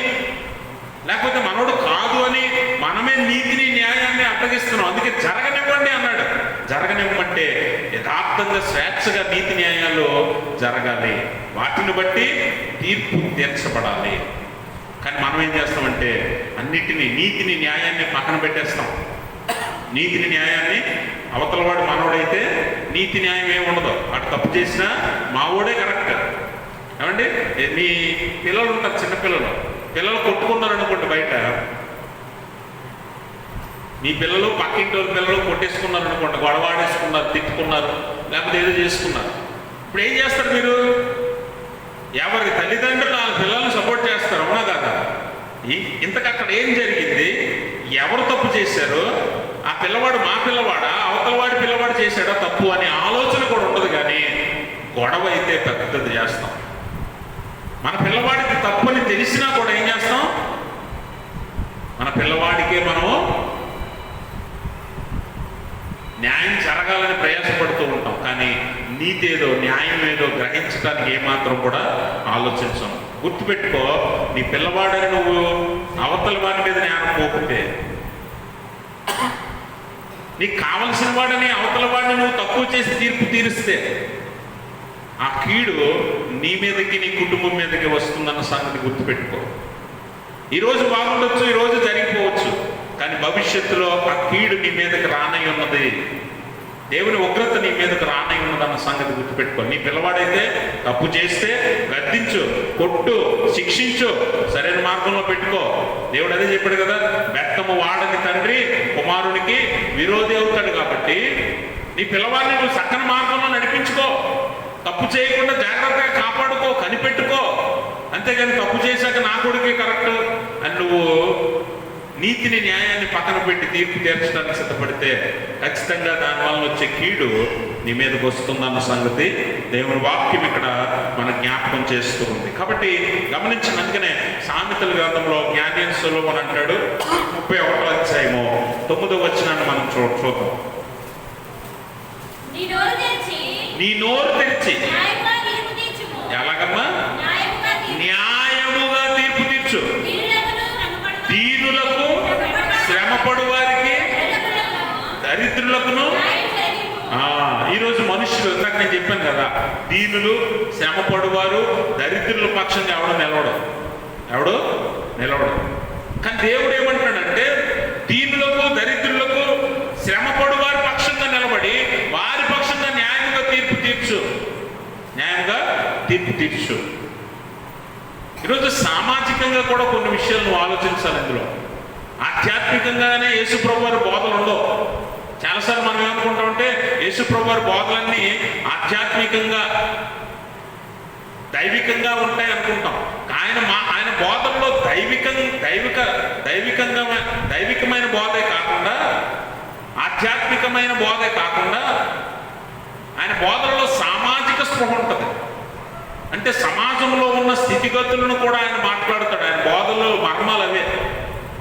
లేకపోతే మనోడు కాదు అని మనమే నీతిని న్యాయాన్ని అడ్డగిస్తున్నాం. అందుకే జరగనివ్వండి అన్నాడు. జరగనివ్వమంటే యథార్థంగా స్వేచ్ఛగా నీతి న్యాయాలు జరగాలి. వాటిని బట్టి తీర్పు తీర్చబడాలి. కానీ మనం ఏం చేస్తామంటే అన్నిటినీ, నీతిని న్యాయాన్ని పక్కన పెట్టేస్తాం. నీతిని న్యాయాన్ని అవతలవాడు మనోడైతే నీతి న్యాయం ఏమి ఉండదు. అటు తప్పు చేసినా మావోడే కరెక్ట్. ఏమండి, మీ పిల్లలు ఉంటారు, చిన్నపిల్లలు, పిల్లలు కొట్టుకున్నారు అనుకోండి బయట, మీ పిల్లలు పక్కింటి వాళ్ళ పిల్లలు కొట్టేసుకున్నారు అనుకోండి, గొడవాడేసుకున్నారు, తిట్టుకున్నారు, లేకపోతే ఏదో చేసుకున్నారు. ఇప్పుడు ఏం చేస్తారు మీరు? ఎవరి తల్లిదండ్రులు వాళ్ళ పిల్లల్ని సపోర్ట్ చేస్తారు, అవునా కాదా? ఇంతకు అక్కడ ఏం జరిగింది? ఎవరు తప్పు చేశారు? ఆ పిల్లవాడు మా పిల్లవాడా, అవతలవాడి పిల్లవాడు చేశాడా తప్పు అనే ఆలోచన కూడా ఉండదు. కానీ గొడవ అయితే పెద్దది చేస్తాం. మన పిల్లవాడికి తప్పు అని తెలిసినా కూడా ఏం చేస్తాం? మన పిల్లవాడికే మనం న్యాయం జరగాలని ప్రయాసపడుతూ ఉంటాం. కానీ నీతి ఏదో న్యాయం ఏదో గ్రహించడానికి ఏమాత్రం కూడా ఆలోచించాం. గుర్తుపెట్టుకో, నీ పిల్లవాడని నువ్వు అవతల వాడి మీద జ్ఞానం పోకుంటే, నీకు కావలసిన వాడిని అవతల వాడిని నువ్వు తక్కువ చేసి తీర్పు తీరిస్తే ఆ కీడు నీ మీదకి నీ కుటుంబం మీదకి వస్తుందన్న సంగతి గుర్తుపెట్టుకో. ఈరోజు బాగుండొచ్చు, ఈరోజు జరిగిపోవచ్చు, కానీ భవిష్యత్తులో ఆ కీడు నీ మీదకి రానై ఉన్నది. దేవుని ఉగ్రత నీ మీదకి రానై ఉన్నదన్న సంగతి గుర్తుపెట్టుకో. నీ పిల్లవాడైతే తప్పు చేస్తే గద్దించు, కొట్టు, శిక్షించు, సరైన మార్గంలో పెట్టుకో. దేవుడు అదే చెప్పాడు కదా, బెత్తము వాడని తండ్రి కుమారునికి విరోధి అవుతాడు. కాబట్టి నీ పిల్లవాడిని నువ్వు చక్కని మార్గంలో నడిపించుకో, తప్పు చేయకుండా జాగ్రత్తగా కాపాడుకో, కనిపెట్టుకో. అంతేగాని తప్పు చేశాక నా కొడుకే కరెక్ట్ అని నువ్వు నీతిని న్యాయాన్ని పక్కన పెట్టి తీర్పు తీర్చడానికి సిద్ధపడితే ఖచ్చితంగా దానివల్ల వచ్చే కీడు నీ మీదకి వస్తుందన్న సంగతి దేవుని వాక్యం ఇక్కడ మన జ్ఞాపకం చేస్తూ ఉంది. కాబట్టి గమనించిన, అందుకనే సామెతల గ్రంథంలో జ్ఞాని సొలొమోను అంటాడు, 31వ అధ్యాయము 9వ వచనాన్ని మనం చూద్దాం. నీ నోరు తెరిచి ఎలాగమ్మా? న్యాయముగా తీర్పు తీర్చు, దీనులకు, శ్రమపడు వారికి, దరిద్రులకును. ఈరోజు మనుషులు, ఇందాక నేను చెప్పాను కదా, దీనులు, శ్రమపడువారు, దరిద్రుల పక్షంగా ఎవడు నిలవడు. కానీ దేవుడు ఏమంటున్నాడంటే, దీనులకు, దరిద్రులకు, శ్రమపడు వారి పక్షంగా నిలబడి వారి పక్షంగా న్యాయంగా తీర్పు తీర్చు. ఈరోజు సామాజికంగా కూడా కొన్ని విషయాలు నువ్వు ఆలోచించాలి. ఇందులో ఆధ్యాత్మికంగానే యేసుప్రభు వారి బోధలు ఉండవు. చాలాసార్లు మనం ఏమనుకుంటామంటే యేసుప్రభు వారి బోధలన్నీ ఆధ్యాత్మికంగా దైవికంగా ఉంటాయి అనుకుంటాం. ఆయన బోధనలో దైవికమైన బోధే కాకుండా, ఆధ్యాత్మికమైన బోధే కాకుండా ఆయన బోధనలో సామాజిక స్పృహ ఉంటుంది. అంటే సమాజంలో ఉన్న స్థితిగతులను కూడా ఆయన మాట్లాడతాడు. ఆయన బోధనలో మర్మాలు అవే,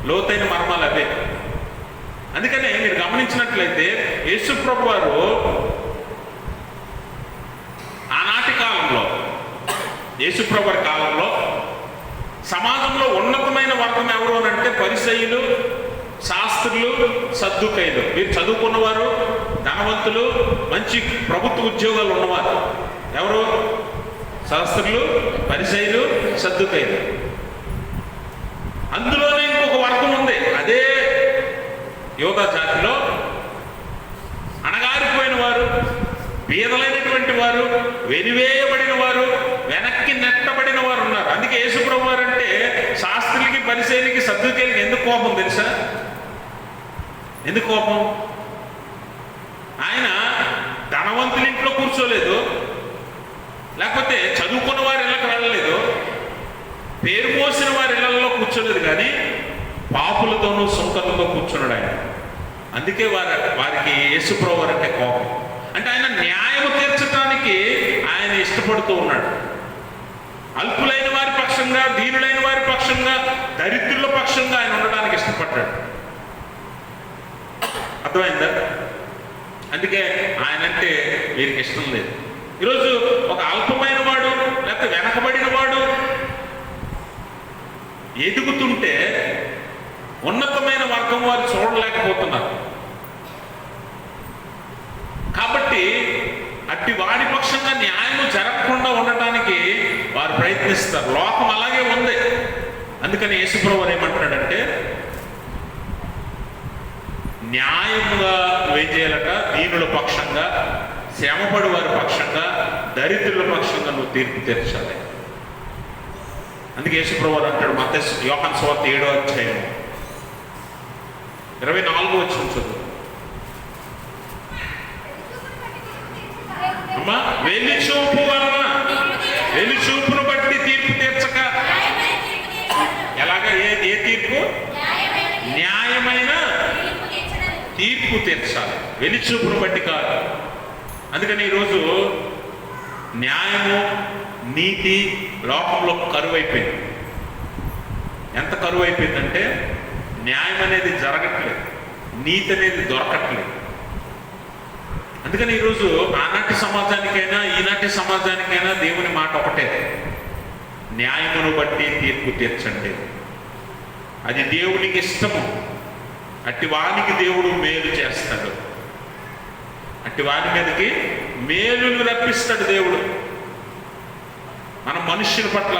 లోతైన మర్మాలు అవే. అందుకనే మీరు గమనించినట్లయితే యేసుప్రభు వారు ఆనాటి కాలంలో, యేసుప్రభు వారి కాలంలో సమాజంలో ఉన్నతమైన వర్గం ఎవరు అని అంటే పరిసయ్యులు, శాస్త్రులు, సద్దుకైలు. మీరు చదువుకున్నవారు, ధనవంతులు, మంచి ప్రభుత్వ ఉద్యోగాలు ఉన్నవారు ఎవరు? శాస్త్రులు, పరిసయ్యులు, సద్దుకైలు. అందులోనే ఇంకొక వర్గం ఉంది. అదే యోధా జాతిలో అణగారిపోయిన వారు, బీదలైనటువంటి వారు, వెలివేయబడిన వారు, వెనక్కి నెట్టబడిన వారు ఉన్నారు. అందుకే యేసుప్రభు వారు అంటే శాస్త్రులకి, పరిసయ్యులకి, సద్దుకైలకి ఎందుకు కోపం తెలుసా? ఎందుకు కోపం? ఆయన ధనవంతుల ఇంట్లో కూర్చోలేదు, లేకపోతే చదువుకున్న వారి ఇళ్ళకి వెళ్ళలేదు, పేరు మోసిన వారి ఇళ్లలో కూర్చోలేదు, కానీ పాపులతోనూ సుంకర్లతో కూర్చున్నాడు ఆయన. అందుకే వారికి యేసుప్రభు వారు అంటే కోపం. అంటే ఆయన న్యాయం తీర్చడానికి ఆయన ఇష్టపడుతూ ఉన్నాడు. అల్పులైన వారి పక్షంగా, దీనులైన వారి పక్షంగా, దరిద్రుల పక్షంగా ఆయన ఉండడానికి ఇష్టపడ్డాడు. అర్థమైందా? అందుకే ఆయన అంటే వీరికి ఇష్టం లేదు. ఈరోజు ఒక అల్పమైన వాడు, లేకపోతే వెనకబడిన వాడు ఎదుగుతుంటే ఉన్నతమైన వర్గం వారు చూడలేకపోతున్నారు. కాబట్టి అట్టి వాడి పక్షంగా న్యాయం జరగకుండా ఉండటానికి వారు ప్రయత్నిస్తారు. లోకం అలాగే ఉంది. అందుకని యేసుప్రభు వారు ఏమంటున్నాడంటే, న్యాయముగా నువ్వేం చేయాలట? దీనుల పక్షంగా, శ్రమపడి వారి పక్షంగా, దరిద్రుల పక్షంగా నువ్వు తీర్పు తీర్చాలి. అందుకే యేసుప్రభువు అంటాడు, మత్తయి యోహాను సువార్త 7వ అధ్యాయం 24వ వచనం చదువు. అమ్మా, వెలిచూపు వలన, వెలిచూపును బట్టి తీర్పు తీర్చక. ఎలాగా? ఏ తీర్పు? న్యాయమైన తీర్పు తీర్చాలి, వెలిచూపును బట్టి కాదు. అందుకని ఈరోజు న్యాయము, నీతి లోకంలో కరువు అయిపోయింది. ఎంత కరువు అయిపోయిందంటే న్యాయం అనేది జరగట్లేదు, నీతి అనేది దొరకట్లేదు. అందుకని ఈరోజు ఆనాటి సమాజానికైనా ఈనాటి సమాజానికైనా దేవుని మాట ఒకటే, న్యాయమును బట్టి తీర్పు తీర్చండి. అది దేవునికి ఇష్టము. అట్టి వానికి దేవుడు మేలు చేస్తాడు, అట్టి వాని మీదకి మేలును రప్పిస్తాడు దేవుడు. మనం మనుష్యుల పట్ల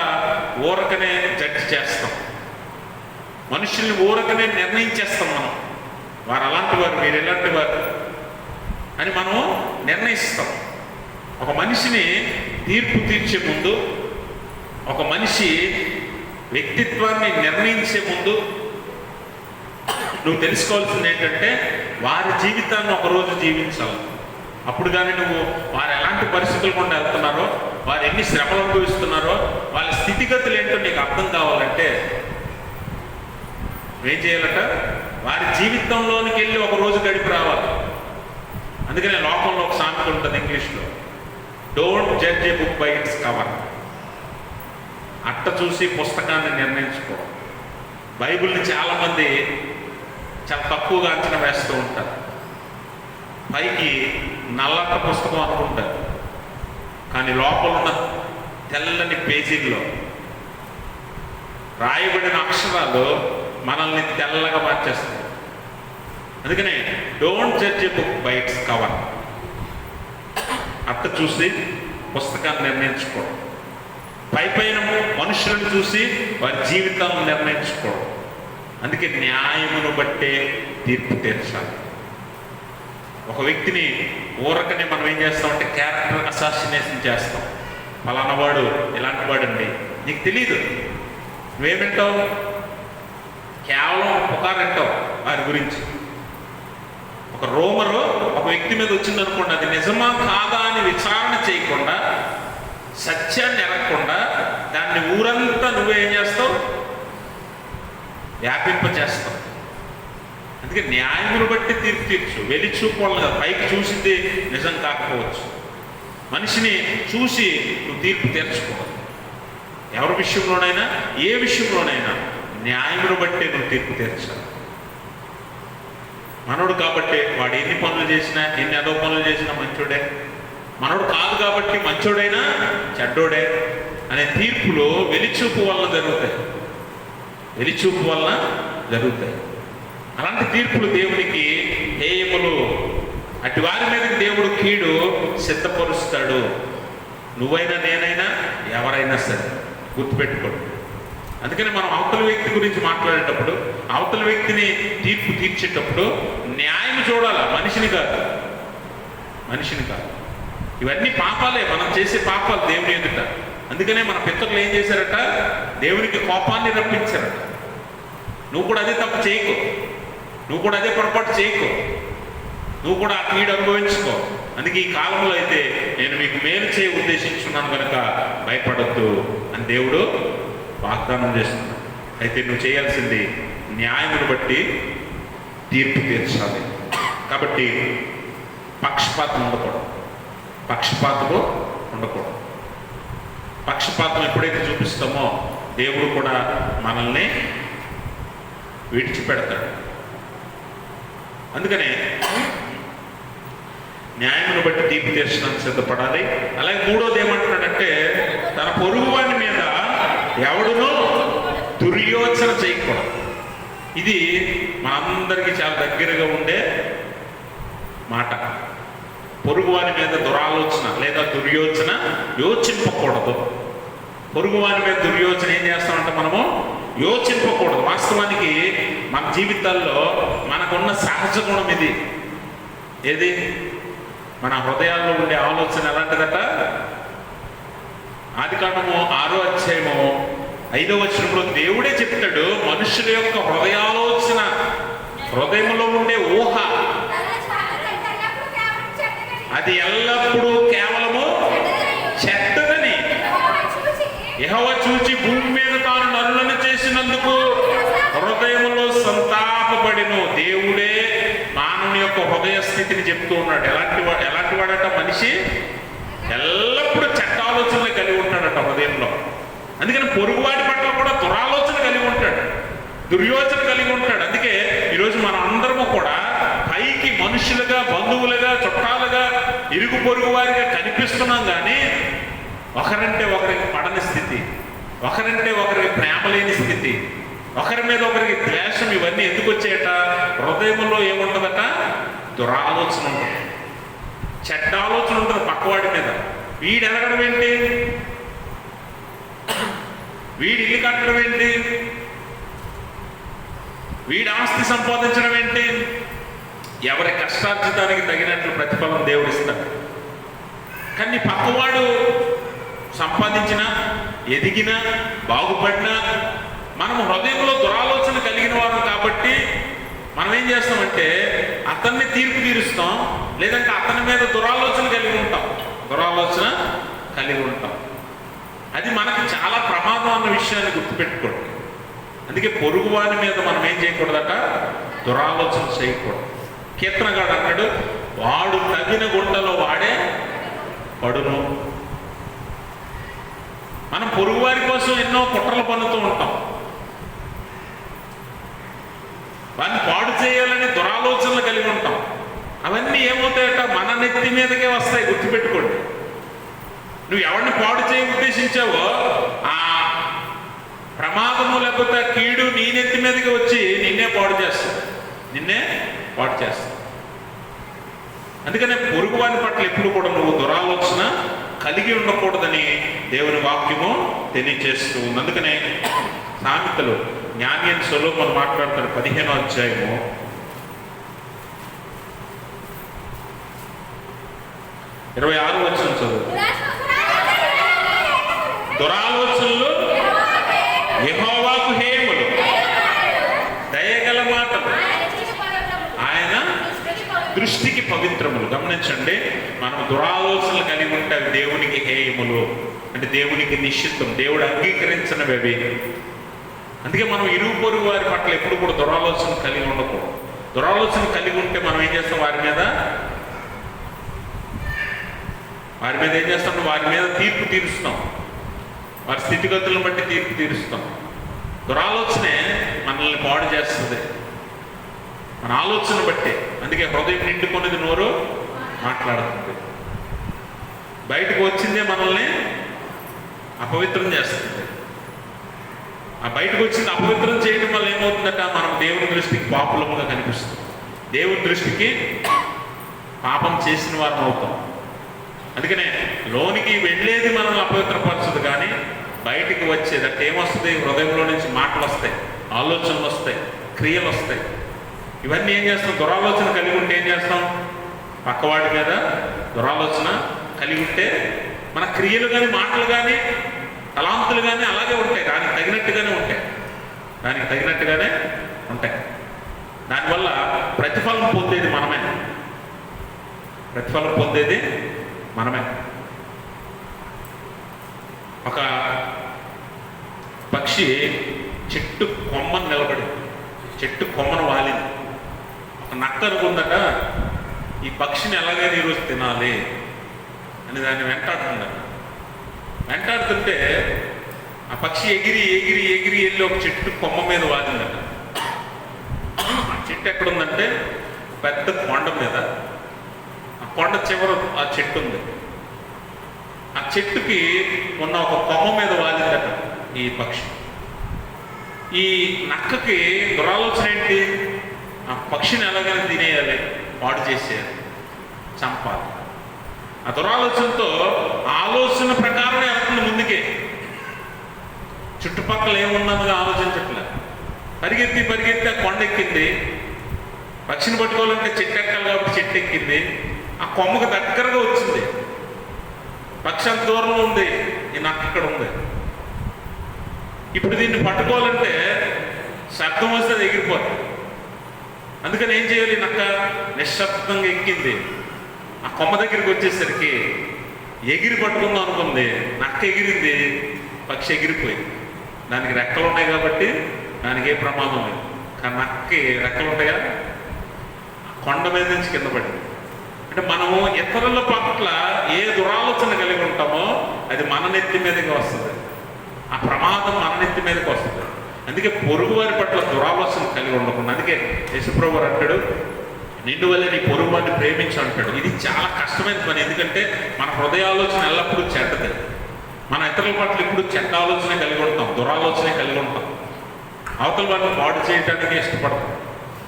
ఊరకనే జడ్జి చేస్తాం, మనుషుల్ని ఊరకనే నిర్ణయించేస్తాం. మనం వారు అలాంటి వారు, మీరు ఎలాంటి వారు అని మనం నిర్ణయిస్తాం. ఒక మనిషిని తీర్పు తీర్చే ముందు, ఒక మనిషి వ్యక్తిత్వాన్ని నిర్ణయించే ముందు నువ్వు తెలుసుకోవాల్సింది ఏంటంటే, వారి జీవితాన్ని ఒకరోజు జీవించాలి. అప్పుడు కానీ నువ్వు వారు ఎలాంటి పరిస్థితులు గుండా వెళ్తున్నారో, వారు ఎన్ని శ్రమలు అనుభవిస్తున్నారో, వాళ్ళ స్థితిగతులు ఏంటో నీకు అర్థం కావాలంటే ఏం చేయాలట? వారి జీవితంలోనికి వెళ్ళి ఒక రోజు గడిపి రావాలి. అందుకనే లోకంలో ఒక సామెత ఉంటుంది ఇంగ్లీష్లో, don't judge A book by its cover. అట్ట చూసి పుస్తకాన్ని నిర్ణయించుకోవడం. బైబిల్ని చాలామంది చాలా తక్కువగా అంచనా వేస్తూ ఉంటారు. పైకి నల్లట పుస్తకం అనుకుంటారు, కానీ లోపల ఉన్న తెల్లని పేజీల్లో రాయబడిన అక్షరాలు మనల్ని తెల్లగా మార్చేస్తాయి. అందుకనే don't judge A book by its cover. అట్ట చూసి పుస్తకాన్ని నిర్ణయించుకోవడం, పైన మనుషులను చూసి వారి జీవితాలను నిర్ణయించుకోవడం. అందుకే న్యాయమును బట్టే తీర్పు తీర్చాలి. ఒక వ్యక్తిని ఊరకనే మనం ఏం చేస్తామంటే క్యారెక్టర్ అసాసినేషన్ చేస్తాం. ఫలానా వాడు ఇలాంటి వాడండి, నీకు తెలీదు, నువ్వేమింటావు? కేవలం పుకారంటావు వారి గురించి. ఒక రోమరు ఒక వ్యక్తి మీద వచ్చిందనుకోండి, అది నిజమా కాదా అని విచారణ చేయకుండా, సత్యాన్ని ఎరగకుండా దాన్ని ఊరంతా నువ్వేం చేస్తావు? వ్యాపింపచేస్తావు. అందుకే న్యాయమును బట్టి తీర్పు తీర్చు. వెలిచూపు వల్ల పైకి చూసింది నిజం కాకపోవచ్చు. మనిషిని చూసి నువ్వు తీర్పు తీర్చుకోవాలి. ఎవరి విషయంలోనైనా, ఏ విషయంలోనైనా న్యాయమును బట్టి నువ్వు తీర్పు తీర్చాలి. మనోడు కాబట్టి వాడు ఎన్ని పనులు చేసినా, ఎన్ని అదో పనులు చేసినా మంచోడే, మనోడు కాదు కాబట్టి మంచోడైనా చెడ్డోడే అనే తీర్పులు వెలిచూపు వల్ల జరుగుతాయి, వెలిచూపు వల్ల జరుగుతాయి. అలాంటి తీర్పులు దేవునికి హేయములు. అటు వారి మీద దేవుడు కీడు సిద్ధపరుస్తాడు. నువ్వైనా, నేనైనా, ఎవరైనా సరే గుర్తుపెట్టుకోండి. అందుకని మనం అవతల వ్యక్తి గురించి మాట్లాడేటప్పుడు, అవతల వ్యక్తిని తీర్పు తీర్చేటప్పుడు న్యాయం చూడాలి, మనిషిని కాదు, మనిషిని కాదు. ఇవన్నీ పాపాలే, మనం చేసే పాపాలు దేవుని ఎదుట. అందుకనే మన పితరులు ఏం చేశారట? దేవునికి కోపాన్ని రప్పించారట. నువ్వు కూడా అదే తప్పు చేయకు, నువ్వు కూడా అదే పొరపాటు చేయకు, నువ్వు కూడా ఆ కీడు అనుభవించుకో. అందుకే ఈ కాలంలో అయితే నేను మీకు మేలు చేయ ఉద్దేశించున్నాను కనుక భయపడద్దు అని దేవుడు వాగ్దానం చేస్తున్నాడు. అయితే నువ్వు చేయాల్సింది న్యాయమును బట్టి తీర్పు తీర్చాలి. కాబట్టి పక్షపాతం ఉండకూడదు, పక్షపాతము ఉండకూడదు. పక్షపాతం ఎప్పుడైతే చూపిస్తామో దేవుడు కూడా మనల్ని విడిచిపెడతాడు. అందుకనే న్యాయమును బట్టి తీర్పు తీర్చడానికి సిద్ధపడాలి. అలాగే మూడోది ఏమంటున్నాడంటే, తన పొరుగువాని మీద ఎవడునూ దుర్యోచన చేయకూడదు. ఇది మనందరికీ చాలా దగ్గరగా ఉండే మాట. పొరుగువాని మీద దురాలోచన లేదా దుర్యోచన యోచింపకూడదు. పొరుగువాని మీద దుర్యోచన ఏం చేస్తామంటే మనము యోచింపకూడదు. వాస్తవానికి మన జీవితాల్లో మనకున్న సహజ గుణం ఇది. ఏది? మన హృదయాల్లో ఉండే ఆలోచన ఎలాంటిదట? ఆదికాండము 6వ అధ్యాయము 5వ వచనంలో దేవుడే చెప్తాడు, మనుషుల యొక్క హృదయాలోచన, హృదయంలో ఉండే ఊహ అది ఎల్లప్పుడూ కేవలము చెడ్డదని యెహోవా చూచి భూమి మీద తాను నరులను చేసినందుకు హృదయంలో సంతాపపడిను. దేవుడే మానవుని యొక్క హృదయ స్థితిని చెప్తూ ఉన్నాడు. ఎలాంటి వాడట? మనిషి ఎల్లప్పుడూ చెడ్డ ఆలోచనలు కలిగి ఉంటాడట హృదయంలో. అందుకని పొరుగువాడి పట్ల కూడా దురాలోచన కలిగి ఉంటాడు, దుర్యోచన కలిగి ఉంటాడు. అందుకే ఈరోజు మనం అందరము కూడా పైకి మనుషులుగా, బంధువులుగా, చుట్టాలుగా, ఇరుగు పొరుగు వారిగా కనిపిస్తున్నాం, కానీ ఒకరంటే ఒకరికి పడని స్థితి, ఒకరంటే ఒకరికి ప్రేమ లేని స్థితి, ఒకరి మీద ఒకరికి ద్వేషం, ఇవన్నీ ఎందుకు వచ్చాయట? హృదయంలో ఏముంటుందట? దురాలోచన ఉంటుంది, చెడ్డ ఆలోచన ఉంటుంది పక్కవాడి మీద. వీడు ఎదగడం ఏంటి? వీడి ఇల్లు కట్టడం ఏంటి? వీడి ఆస్తి సంపాదించడం ఏంటి? ఎవరి కష్టార్జితానికి తగినట్లు ప్రతిఫలం దేవుడు ఇస్తాడు. కానీ పక్కవాడు సంపాదించినా, ఎదిగినా, బాగుపడినా మనం హృదయంలో దురాలోచన కలిగిన వారు కాబట్టి మనం ఏం చేస్తామంటే అతన్ని తీర్పు తీరుస్తాం, లేదంటే అతని మీద దురాలోచన కలిగి ఉంటాం. అది మనకి చాలా ప్రమాదం అన్న విషయాన్ని గుర్తుపెట్టుకోండి. అందుకే పొరుగువాని మీద మనం ఏం చేయకూడదట? దురాలోచన చేయకూడదు. కీర్తనగాడు అన్నాడు, వాడు తగిన గుండెలో వాడే పడును. మనం పొరుగువారి కోసం ఎన్నో కుట్రలు పన్నుతూ ఉంటాం. వాడిని పాడు చేయాలని దురాలోచనలు కలిగి ఉంటాం. అవన్నీ ఏమవుతాయట? మన నెత్తి మీదకే వస్తాయి. గుర్తుపెట్టుకోండి. నువ్వు ఎవరిని పాడు చేయ ఉద్దేశించావో ఆ ప్రమాదము లేకపోతే కీడు నీ నెత్తి మీదకి వచ్చి నిన్నే పాడు చేస్తుంది. అందుకనే పొరుగువాని పట్ల ఎప్పుడు కూడా నువ్వు దురాలోచన కలిగి ఉండకూడదని దేవుని వాక్యము తెలియజేస్తూ ఉంది. అందుకనే సామెతలు జ్ఞాని అని సొలొమోను మాట్లాడతాడు 15వ అధ్యాయము 26వ వచనం చదువు. దురాలోచనలు యెహోవాకు హేయములు, దయగల మాటలు ఆయన దృష్టికి పవిత్రములు. గమనించండి, మనం దురాలోచనలు కలిగి ఉంటే అవి దేవునికి హేయములు, అంటే దేవునికి నిషిద్ధం, దేవుడు అంగీకరించినవి అవి. అందుకే మనం ఇరుగు పొరుగు వారి పట్ల ఎప్పుడు కూడా దురాలోచన కలిగి ఉండకూడదు. దురాలోచన కలిగి ఉంటే మనం ఏం చేస్తాం? వారి మీద ఏం చేస్తాం? వారి మీద తీర్పు తీరుస్తాం, వారి స్థితిగతులను బట్టి తీర్పు తీరుస్తాం. దురాలోచనే మనల్ని పాడు చేస్తుంది, మన ఆలోచన బట్టి. అందుకే హృదయం నిండుకునేది నోరు మాట్లాడుతుంది. బయటకు వచ్చిందే మనల్ని అపవిత్రం చేస్తుంది. ఆ బయటకు వచ్చింది అపవిత్రం చేయడం వల్ల ఏమవుతుందట? మనం దేవుని దృష్టికి పాపులముగా కనిపిస్తుంది, దేవుని దృష్టికి పాపం చేసిన వారం అవుతాం. అందుకనే లోనికి వెళ్ళేది మనల్ని అపవిత్రపరచదు, కానీ బయటికి వచ్చేది అంటే ఏమొస్తుంది? హృదయంలో నుంచి మాటలు వస్తాయి, ఆలోచనలు వస్తాయి, క్రియలు వస్తాయి. ఇవన్నీ ఏం చేస్తాం? దురాలోచన కలిగి ఉంటే ఏం చేస్తాం? పక్కవాడి మీద దురాలోచన కలిగి ఉంటే మన క్రియలు కానీ, మాటలు కానీ, తలాంతులు కానీ అలాగే ఉంటాయి, దానికి తగినట్టుగానే ఉంటాయి. దానివల్ల ప్రతిఫలం పొందేది మనమే. ఒక పక్షి చెట్టు కొమ్మను నిలబడి, చెట్టు కొమ్మను వాలింది. ఒక నక్క అనుకుందట, ఈ పక్షిని ఎలాగైనా ఈరోజు తినాలి అని దాన్ని వెంటాడుతుంటే ఆ పక్షి ఎగిరి వెళ్ళి ఒక చెట్టు కొమ్మ మీద వాలిందట. ఆ చెట్టు ఎక్కడుందంటే పెద్ద కొండ మీద, ఆ కొండ చివర ఆ చెట్టు ఉంది. ఆ చెట్టుకి ఉన్న ఒక కొమ్మ మీద వాలిందట ఈ పక్షి. ఈ నక్కకి దురాలోచన ఏంటి? ఆ పక్షిని ఎలాగైనా తినేయాలి, పాడు చేసేయాలి, చంపాలి. ఆ దురాలోచనతో ఆలోచన ప్రకారమే వెళ్తుంది ముందుకే. చుట్టుపక్కల ఏమున్నదిగా ఆలోచించట్లే. పరిగెత్తి పరిగెత్తి ఆ కొండ ఎక్కింది. పక్షిని పట్టుకోవాలంటే చెట్టు ఎక్కాలి కాబట్టి చెట్టు ఎక్కింది. ఆ కొమ్మకు దగ్గరగా వచ్చింది. పక్షి అంత దూరంలో ఉంది, ఈ నక్క ఇక్కడ ఉంది. ఇప్పుడు దీన్ని పట్టుకోవాలంటే శబ్దం వస్తే అది ఎగిరిపోతుంది. అందుకని ఏం చేయాలి? నక్క నిశ్శబ్దంగా ఎక్కింది. ఆ కొమ్మ దగ్గరికి వచ్చేసరికి ఎగిరి పట్టుకుందాం అనుకుంది. నక్క ఎగిరింది, పక్షి ఎగిరిపోయింది. దానికి రెక్కలు ఉన్నాయి కాబట్టి దానికి ఏ ప్రమాదం లేదు. కానీ నక్కకి రెక్కలు ఉంటాయా? కొండ మీద నుంచి కింద పడింది. అంటే మనము ఇతరుల పట్ల ఏ దురాలోచన కలిగి ఉంటామో అది మన నెత్తి మీదకి వస్తుంది. ఆ ప్రమాదం మన నెత్తి మీదకి వస్తుంది. అందుకే పొరుగు వారి పట్ల దురాలోచన కలిగి ఉండకుండా, అందుకే యేసుప్రభు అంటాడు, నిన్ను వల్లే నీ పొరుగు వారిని ప్రేమించు అంటాడు. ఇది చాలా కష్టమైన పని. ఎందుకంటే మన హృదయాలోచన ఎల్లప్పుడూ చెడ్డది. మన ఇతరుల పట్ల ఇప్పుడు చెడ్డ ఆలోచన కలిగి ఉంటాం, దురాలోచన కలిగి ఉంటాం. అవతల వారిని పాడు చేయడానికి ఇష్టపడతాం.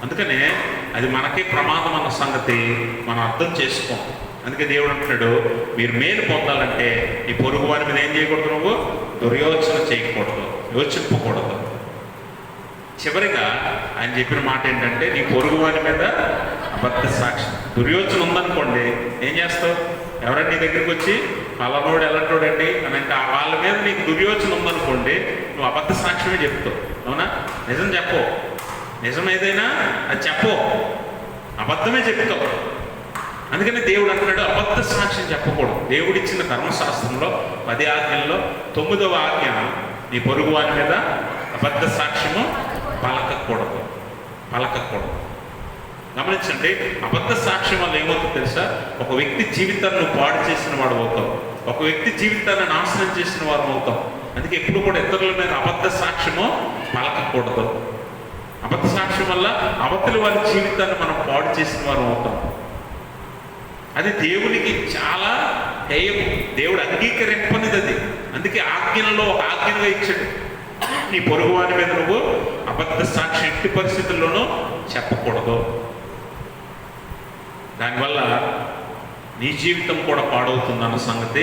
అందుకనే అది మనకే ప్రమాదం అన్న సంగతి మనం అర్థం చేసుకోం. అందుకే దేవుడు అంటున్నాడు, మీరు మేలు పొందాలంటే ఈ పొరుగు వారి మీద ఏం చేయకూడదు? నువ్వు దుర్యోచన చేయకూడదు, యోచింపకూడదు. చివరిగా ఆయన చెప్పిన మాట ఏంటంటే, నీ పొరుగు వారి మీద అబద్ధ సాక్షి. దుర్యోచన ఉందనుకోండి, ఏం చేస్తావు? ఎవరైనా నీ దగ్గరికి వచ్చి పలానోడు ఎలాంటోడండి అని అంటే వాళ్ళ మీద నీకు దుర్యోచన ఉందనుకోండి, నువ్వు అబద్ధ సాక్ష్యమే చెప్తావు. అవునా? నిజం చెప్పు. నిజం ఏదైనా అది చెప్పు, అబద్ధమే చెప్తావు. అందుకని దేవుడు అంటున్నాడు, అబద్ధ సాక్ష్యం చెప్పకూడదు. దేవుడిచ్చిన ధర్మశాస్త్రంలో 10 ఆజ్ఞల్లో 9వ ఆజ్ఞ, నీ పొరుగు వారి మీద అబద్ధ సాక్ష్యము పలకకూడదు. గమనించండి, అబద్ధ సాక్ష్యం వల్ల ఏమవుతుందో తెలుసా? ఒక వ్యక్తి జీవితాన్ని నువ్వు పాడు చేసిన వాడు అవుతావు, ఒక వ్యక్తి జీవితాన్ని నాశనం చేసిన వారు అవుతాం. అందుకే ఎప్పుడు కూడా ఇతరుల మీద అబద్ధ సాక్ష్యము పలకకూడదు. అబద్ధ సాక్ష్యం వల్ల అవతలి వారి జీవితాన్ని మనం పాడు చేసిన వారు అవుతాం. అది దేవునికి చాలా హేయం, దేవుడు అంగీకరింపనిది అది. అందుకే ఆజ్ఞలలో ఒక ఆజ్ఞగా ఇచ్చాడు, నీ పొరుగు వారి మీద నువ్వు అబద్ధ సాక్షి ఎట్టి పరిస్థితుల్లోనూ చెప్పకూడదు. దానివల్ల నీ జీవితం కూడా పాడవుతుందన్న సంగతి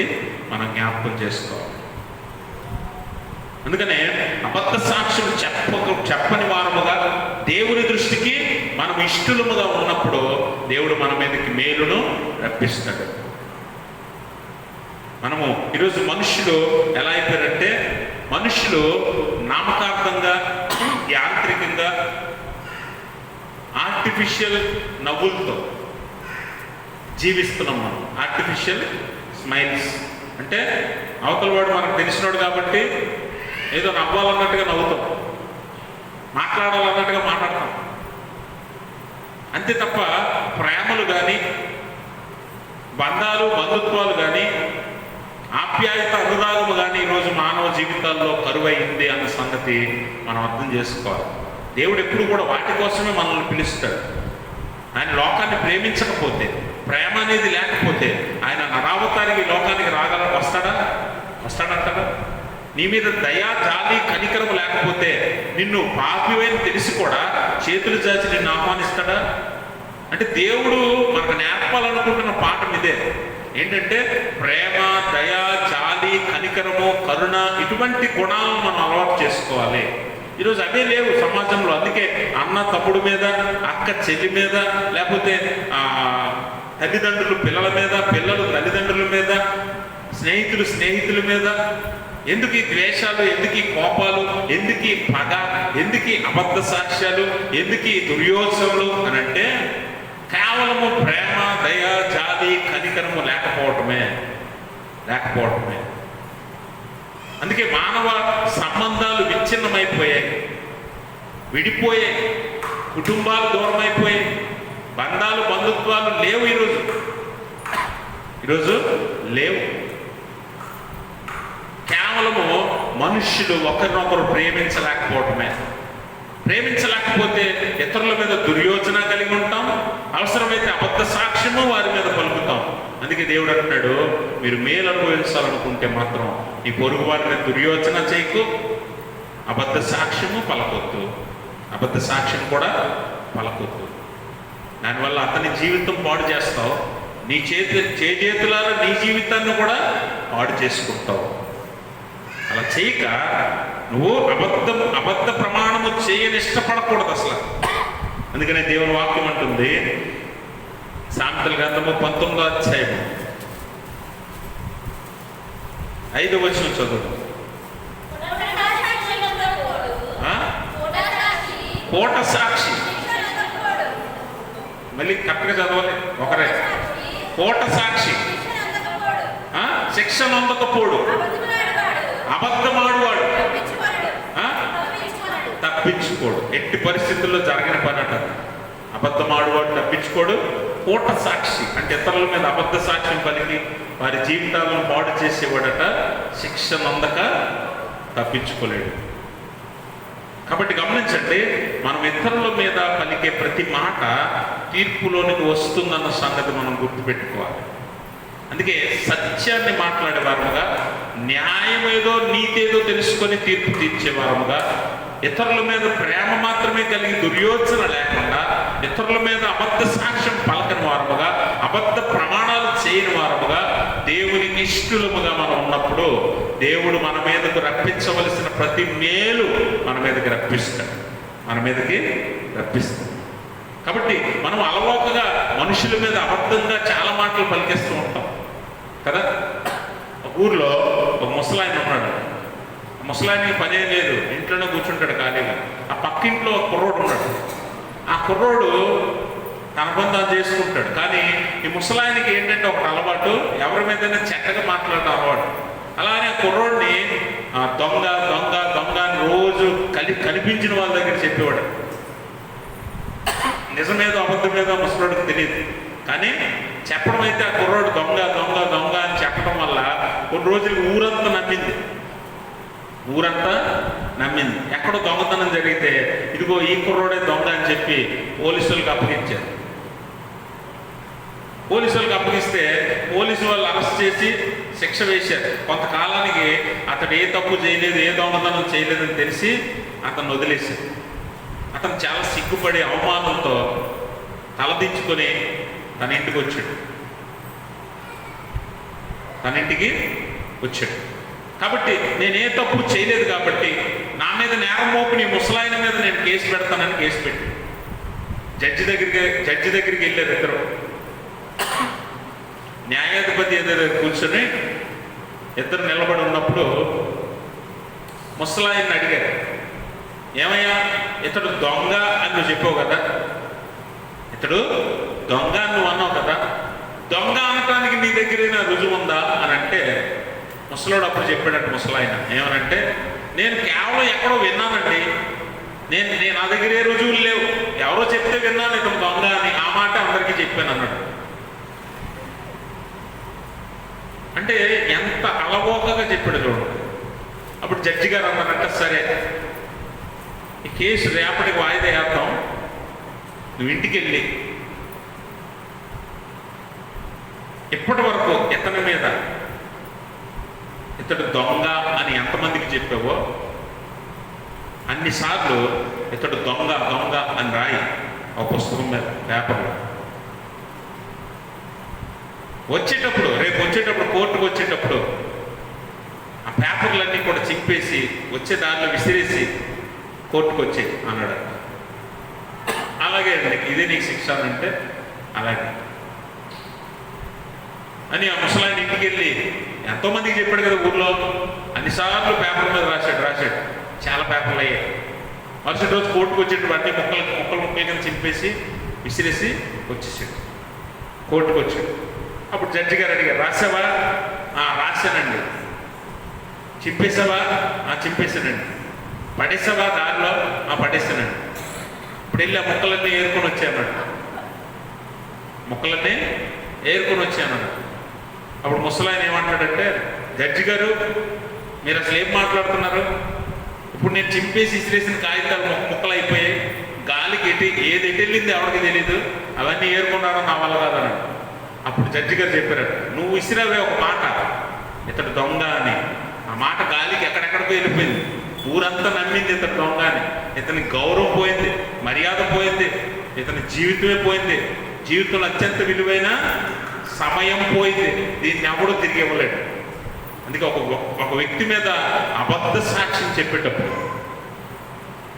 మనం జ్ఞాపకం చేసుకోవాలి. అందుకనే అబద్ధ సాక్ష్యం చెప్పని వారముగా దేవుని దృష్టికి మనం ఇష్టలుముగా ఉన్నప్పుడు దేవుడు మన మీదకి మేలును రప్పిస్తాడు. మనము ఈరోజు మనుషులు ఎలా అయిపోయారంటే, మనుషులు నామకార్థంగా, యాంత్రికంగా, ఆర్టిఫిషియల్ నవ్వులతో జీవిస్తున్నాం. మనం ఆర్టిఫిషియల్ స్మైల్స్ అంటే అవతల వాడు మనకు తెలిసినాడు కాబట్టి ఏదో నవ్వాలన్నట్టుగా నవ్వుతాం, మాట్లాడాలన్నట్టుగా మాట్లాడతాం. అంతే తప్ప ప్రేమలు కానీ, బంధాలు, బంధుత్వాలు కానీ, ఆప్యాయత, అనురాగము కానీ ఈరోజు మానవ జీవితాల్లో కరువైంది అన్న సంగతి మనం అర్థం చేసుకోవాలి. దేవుడు ఎప్పుడు కూడా వాటి కోసమే మనల్ని పిలుస్తాడు. ఆయన లోకాన్ని ప్రేమించకపోతే, ప్రేమ అనేది లేకపోతే ఆయన నరావతారికి లోకానికి వస్తాడంటాడా? నీ మీద దయా, జాలి, కనికరం లేకపోతే, నిన్ను పాపివైన తెలిసి కూడా చేతులు చాచి నిన్ను ఆహ్వానిస్తాడా? అంటే దేవుడు మనకు నేర్పాలనుకుంటున్న పాఠం ఇదే. ఏంటంటే ప్రేమ, దయ, జాలి, కనికరము, కరుణ, ఇటువంటి గుణాలను మనం అలవాటు చేసుకోవాలి. ఈరోజు అవే లేవు సమాజంలో. అందుకే అన్న తమ్ముడు మీద, అక్క చెల్లి మీద, లేకపోతే తల్లిదండ్రులు పిల్లల మీద, పిల్లలు తల్లిదండ్రుల మీద, స్నేహితులు స్నేహితుల మీద ఎందుకు ఈ ద్వేషాలు, ఎందుకు ఈ కోపాలు, ఎందుకు ఈ పగ, ఎందుకు ఈ అబద్ధ సాక్ష్యాలు, ఎందుకు ఈ దుర్యోచనలు అని అంటే కేవలము ప్రేమ, దయ, జాలి, కనికరము లేకపోవటమే. అందుకే మానవ సంబంధాలు విచ్ఛిన్నమైపోయాయి, విడిపోయాయి, కుటుంబాలు దూరమైపోయాయి, బంధాలు, బంధుత్వాలు లేవు. ఈరోజు లేవు. కేవలము మనుష్యులు ఒకరినొకరు ప్రేమించలేకపోతే ఇతరుల మీద దుర్యోచన కలిగి ఉంటాం, అవసరమైతే అబద్ధ సాక్ష్యము వారి మీద పలుకుతాం. అందుకే దేవుడు అంటున్నాడు, మీరు మేలు అనుభవించాలనుకుంటే మాత్రం ఈ పొరుగు వారి మీద దుర్యోచన చేయకు, అబద్ధ సాక్ష్యం కూడా పలకొద్దు. దానివల్ల అతని జీవితం పాడు చేస్తావు, నీ చేతులారా నీ జీవితాన్ని కూడా పాడు చేసుకుంటావు. అలా చేయక నువ్వు అబద్ధ ప్రమాణము చేయని ఇష్టపడకూడదు అసలు. అందుకనే దేవుని వాక్యం అంటుంది, సామెతల గ్రంథము 19వ అధ్యాయము 5వ వచనం చదువు. కోట సాక్షి, మళ్ళీ కరెక్ట్గా చదవాలి ఒకరే. కోట సాక్షి శిక్ష నొందకపోడు, అబద్ధమాడువాడు తప్పించుకోడు. ఎట్టి పరిస్థితుల్లో జరగని పని అంట. అబద్ధమాడువాడు తప్పించుకోడు. కోట సాక్షి అంటే ఇతరుల మీద అబద్ధ సాక్ష్యం పలికి వారి జీవితాలను పాడు చేసేవాడట, శిక్ష నొందక తప్పించుకోలేడు. కాబట్టి గమనించండి, మనం ఇతరుల మీద పలికే ప్రతి మాట తీర్పులోనికి వస్తుందన్న సంగతి మనం గుర్తుపెట్టుకోవాలి. అందుకే సత్యాన్ని మాట్లాడేవారముగా, న్యాయమేదో నీతేదో తెలుసుకొని తీర్పు తీర్చేవారముగా, ఇతరుల మీద ప్రేమ మాత్రమే కలిగి దుర్యోచన లేకుండా, ఇతరుల మీద అబద్ధ సాక్ష్యం పలకని వారముగా, అబద్ధ ప్రమాణాలు చేయని వారముగా, దేవునికి ఇష్టలుముగా మనం ఉన్నప్పుడు దేవుడు మన మీదకు రప్పించవలసిన ప్రతి మేలు మన మీదకి రప్పిస్తాడు. కాబట్టి మనం అలవాటుగా మనుషుల మీద అబద్ధంగా చాలా మాటలు పలికేస్తూ ఉంటాం కదా. ఒక ఊర్లో ఒక ముసలాయన ఉన్నాడు. ఆ ముసలాయనకి పనే లేదు, ఇంట్లోనే కూర్చుంటాడు ఖాళీగా. ఆ పక్కింట్లో ఒక కుర్రోడు ఉన్నాడు. ఆ కుర్రోడు తన బంధాలు చేసుకుంటాడు. కానీ ఈ ముసలాయనకి ఏంటంటే ఒక అలవాటు, ఎవరి మీదైనా చెడ్డగా మాట్లాడటం అలవాటు. అలానే ఆ కుర్రోడిని దొంగ దొంగ దొంగ అని రోజు కనిపించిన వాళ్ళ దగ్గర చెప్పేవాడు. నిజమేదో అబద్ధమేదో ముసలోడికి తెలియదు, కానీ చెప్పడం అయితే ఆ కుర్రోడు దొంగ దొంగ దొంగ అని చెప్పడం వల్ల కొన్ని రోజులు ఊరంతా నమ్మింది. ఎక్కడో దొంగతనం జరిగితే ఇదిగో ఈ కుర్రోడే దొంగ అని చెప్పి పోలీసులకు అప్పగించారు. పోలీసులకు అప్పగిస్తే పోలీసు వాళ్ళు అరెస్ట్ చేసి శిక్ష వేశారు. కొంతకాలానికి అతడు ఏ తప్పు చేయలేదు, ఏ దొంగతనం చేయలేదని తెలిసి అతను వదిలేశారు. అతను చాలా సిగ్గుపడి అవమానంతో తలదించుకొని తన ఇంటికి వచ్చాడు. కాబట్టి నేనే తప్పు చేయలేదు కాబట్టి నా మీద నేరం మోపి నీ ముసలాయన మీద నేను కేసు పెడతానని కేసు పెట్టి జడ్జి దగ్గరికి వెళ్ళారు ఇద్దరు. న్యాయాధిపతి దగ్గర కూర్చొని ఇద్దరు నిలబడి ఉన్నప్పుడు ముసలాయన్ని అడిగారు, ఏమయ్యా ఇతడు దొంగ అని నువ్వు చెప్పావు కదా, ఇతడు దొంగ అని నువ్వు అన్నావు కదా, దొంగ అనటానికి నీ దగ్గర రుజువు ఉందా అని అంటే, ముసలోడు అప్పుడు చెప్పాడంట ముసలాయన ఏమనంటే, నేను కేవలం ఎక్కడో విన్నానండి, నేను నా దగ్గర ఏ రుజువులు లేవు, ఎవరో చెప్తే విన్నాను ఇతను దొంగ అని, ఆ మాట అందరికీ చెప్పాను అన్నాడు. అంటే ఎంత అలవోకగా చెప్పాడు చూడండి. అప్పుడు జడ్జి గారు అన్నారంట, సరే ఈ కేసు రేపటికి వాయిదా వేద్దాం, నువ్వు ఇంటికి వెళ్ళి ఇప్పటి వరకు ఇతని మీద ఇతడు దొంగ అని ఎంతమందికి చెప్పావో అన్నిసార్లు ఇతడు దొంగ దొంగ అని రాయి ఒక పుస్తకం మీద పేపర్లో. రేపు వచ్చేటప్పుడు కోర్టుకు వచ్చేటప్పుడు ఆ పేపర్లన్నీ కూడా చింపేసి వచ్చే దారిలో విసిరేసి కోర్టుకు వచ్చే అన్నాడు. అలాగే అండి, ఇదే నీకు శిక్ష అంటే అలాగే అని ఆ ముసలాయన ఇంటికి వెళ్ళి ఎంతోమందికి చెప్పాడు కదా ఊర్లో, అన్నిసార్లు పేపర్ మీద రాశాడు, చాలా పేపర్లు అయ్యాయి. మరుసటి రోజు కోర్టుకు వచ్చేటప్పుడు అన్ని ముక్కలు కింద చింపేసి విసిరేసి వచ్చేసాడు. కోర్టుకు వచ్చాడు. అప్పుడు జడ్జి గారు అడిగారు, రాసావా? రాశానండి. చింపేసావా? చింపేశానండి. పడేసావా దారిలో? పడేసానండి. ఇప్పుడు వెళ్ళి ఆ ముక్కలన్నీ ఏరుకొని వచ్చాను. అప్పుడు ముసలాయన ఏమంటాడంటే, జడ్జి గారు మీరు అసలు ఏం మాట్లాడుతున్నారు? ఇప్పుడు నేను చింపేసి ఇసిరేసిన కాగితాలు ముక్కలు అయిపోయాయి, గాలికి ఏది వెళ్ళింది ఎవరికి తెలీదు, అవన్నీ ఏరుకున్నారో నా వల్ల కాదన్నాడు. అప్పుడు జడ్జి గారు చెప్పారట, నువ్వు విసిరావే ఒక మాట, ఇతడు దొంగ అని, ఆ మాట గాలికి ఎక్కడెక్కడికో వెళ్ళిపోయింది, ఊరంతా నమ్మింది ఇతడు దొంగ అని. ఇతని గౌరవం పోయింది, మర్యాద పోయింది, ఇతని జీవితమే పోయింది, జీవితంలో అత్యంత విలువైన సమయం పోయింది. దీన్ని ఎవడూ తిరిగి ఇవ్వలేడు. అందుకే ఒక వ్యక్తి మీద అబద్ధ సాక్ష్యం చెప్పేటప్పుడు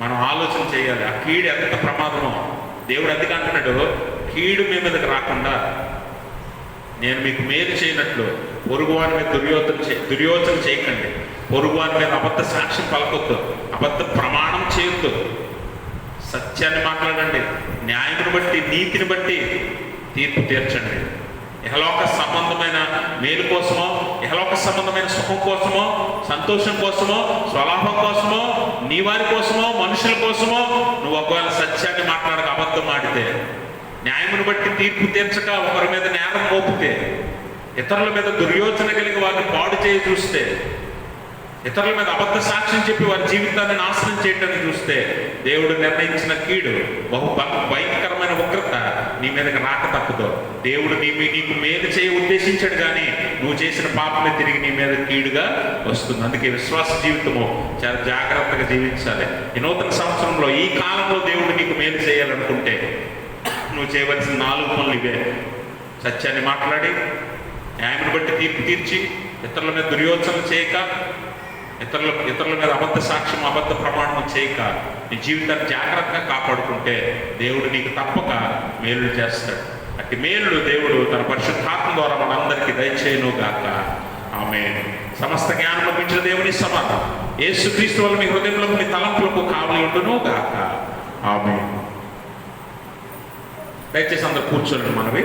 మనం ఆలోచన చేయాలి, ఆ కీడు ఎంత ప్రమాదమో. దేవుడు అందుకే అంటున్నాడు, కీడు మీ మీదకి రాకుండా నేను మీకు మేలు చేయనట్లు పొరుగువాని మీద దుర్యోచన చేయకండి, పొరుగువాని మీద అబద్ధ సాక్ష్యం పలకొద్దు, అబద్ధ ప్రమాణం చేయొద్దు, సత్యాన్ని మాట్లాడండి, న్యాయమును బట్టి నీతిని బట్టి తీర్పు తీర్చండి. ఇహలోక సంబంధమైన మేలు కోసమో, ఇహలోక సంబంధమైన సుఖం కోసమో, సంతోషం కోసమో, స్వలాభం కోసమో, నీ వారి కోసమో, మనుషుల కోసమో నువ్వు ఒకవేళ సత్యాన్ని మాట్లాడక అబద్ధం ఆడితే, న్యాయమును బట్టి తీర్పు తీర్చక ఒకరి మీద నేరం మోపితే, ఇతరుల మీద దుర్యోచన కలిగి వారిని పాడు చేయి చూస్తే, ఇతరుల మీద అబద్ధ సాక్ష్యం చెప్పి వారి జీవితాన్ని నాశనం చేయటాన్ని చూస్తే, దేవుడు నిర్ణయించిన కీడు భయంకరమైన ఉగ్రత నీ మీదకి రాక తప్పదు. దేవుడు నీకు మేలు చేయ ఉద్దేశించాడు, కానీ నువ్వు చేసిన పాపమే తిరిగి నీ మీద కీడుగా వస్తుంది. అందుకే విశ్వాస జీవితము చాలా జాగ్రత్తగా జీవించాలి. ఈ నూతన సంవత్సరంలో, ఈ కాలంలో దేవుడు నీకు మేలు చేయాలనుకుంటే నువ్వు చేయవలసిన 4 పనులు ఇవే. సత్యాన్ని మాట్లాడి, న్యాయమును బట్టి తీర్పు తీర్చి, ఇతరుల మీద దుర్యోచన చేయక, ఇతరుల మీద అబద్ధ సాక్ష్యం, అబద్ధ ప్రమాణం చేయక నీ జీవితాన్ని జాగ్రత్తగా కాపాడుకుంటే దేవుడు నీకు తప్పక మేలు చేస్తాడు. అట్టి మేలు దేవుడు తన పరిశుద్ధాత్మ ద్వారా మనందరికీ దయచేయును గాక. ఆమేన్. సమస్త జ్ఞానం లభించిన దేవుని సమాధానం యేసుక్రీస్తు వల్ల మీ హృదయంలో మీ తలంపులకు కావలి ఉండును గాక. ఆమేన్. దయచేసి అందరూ కూర్చోండి. మనవి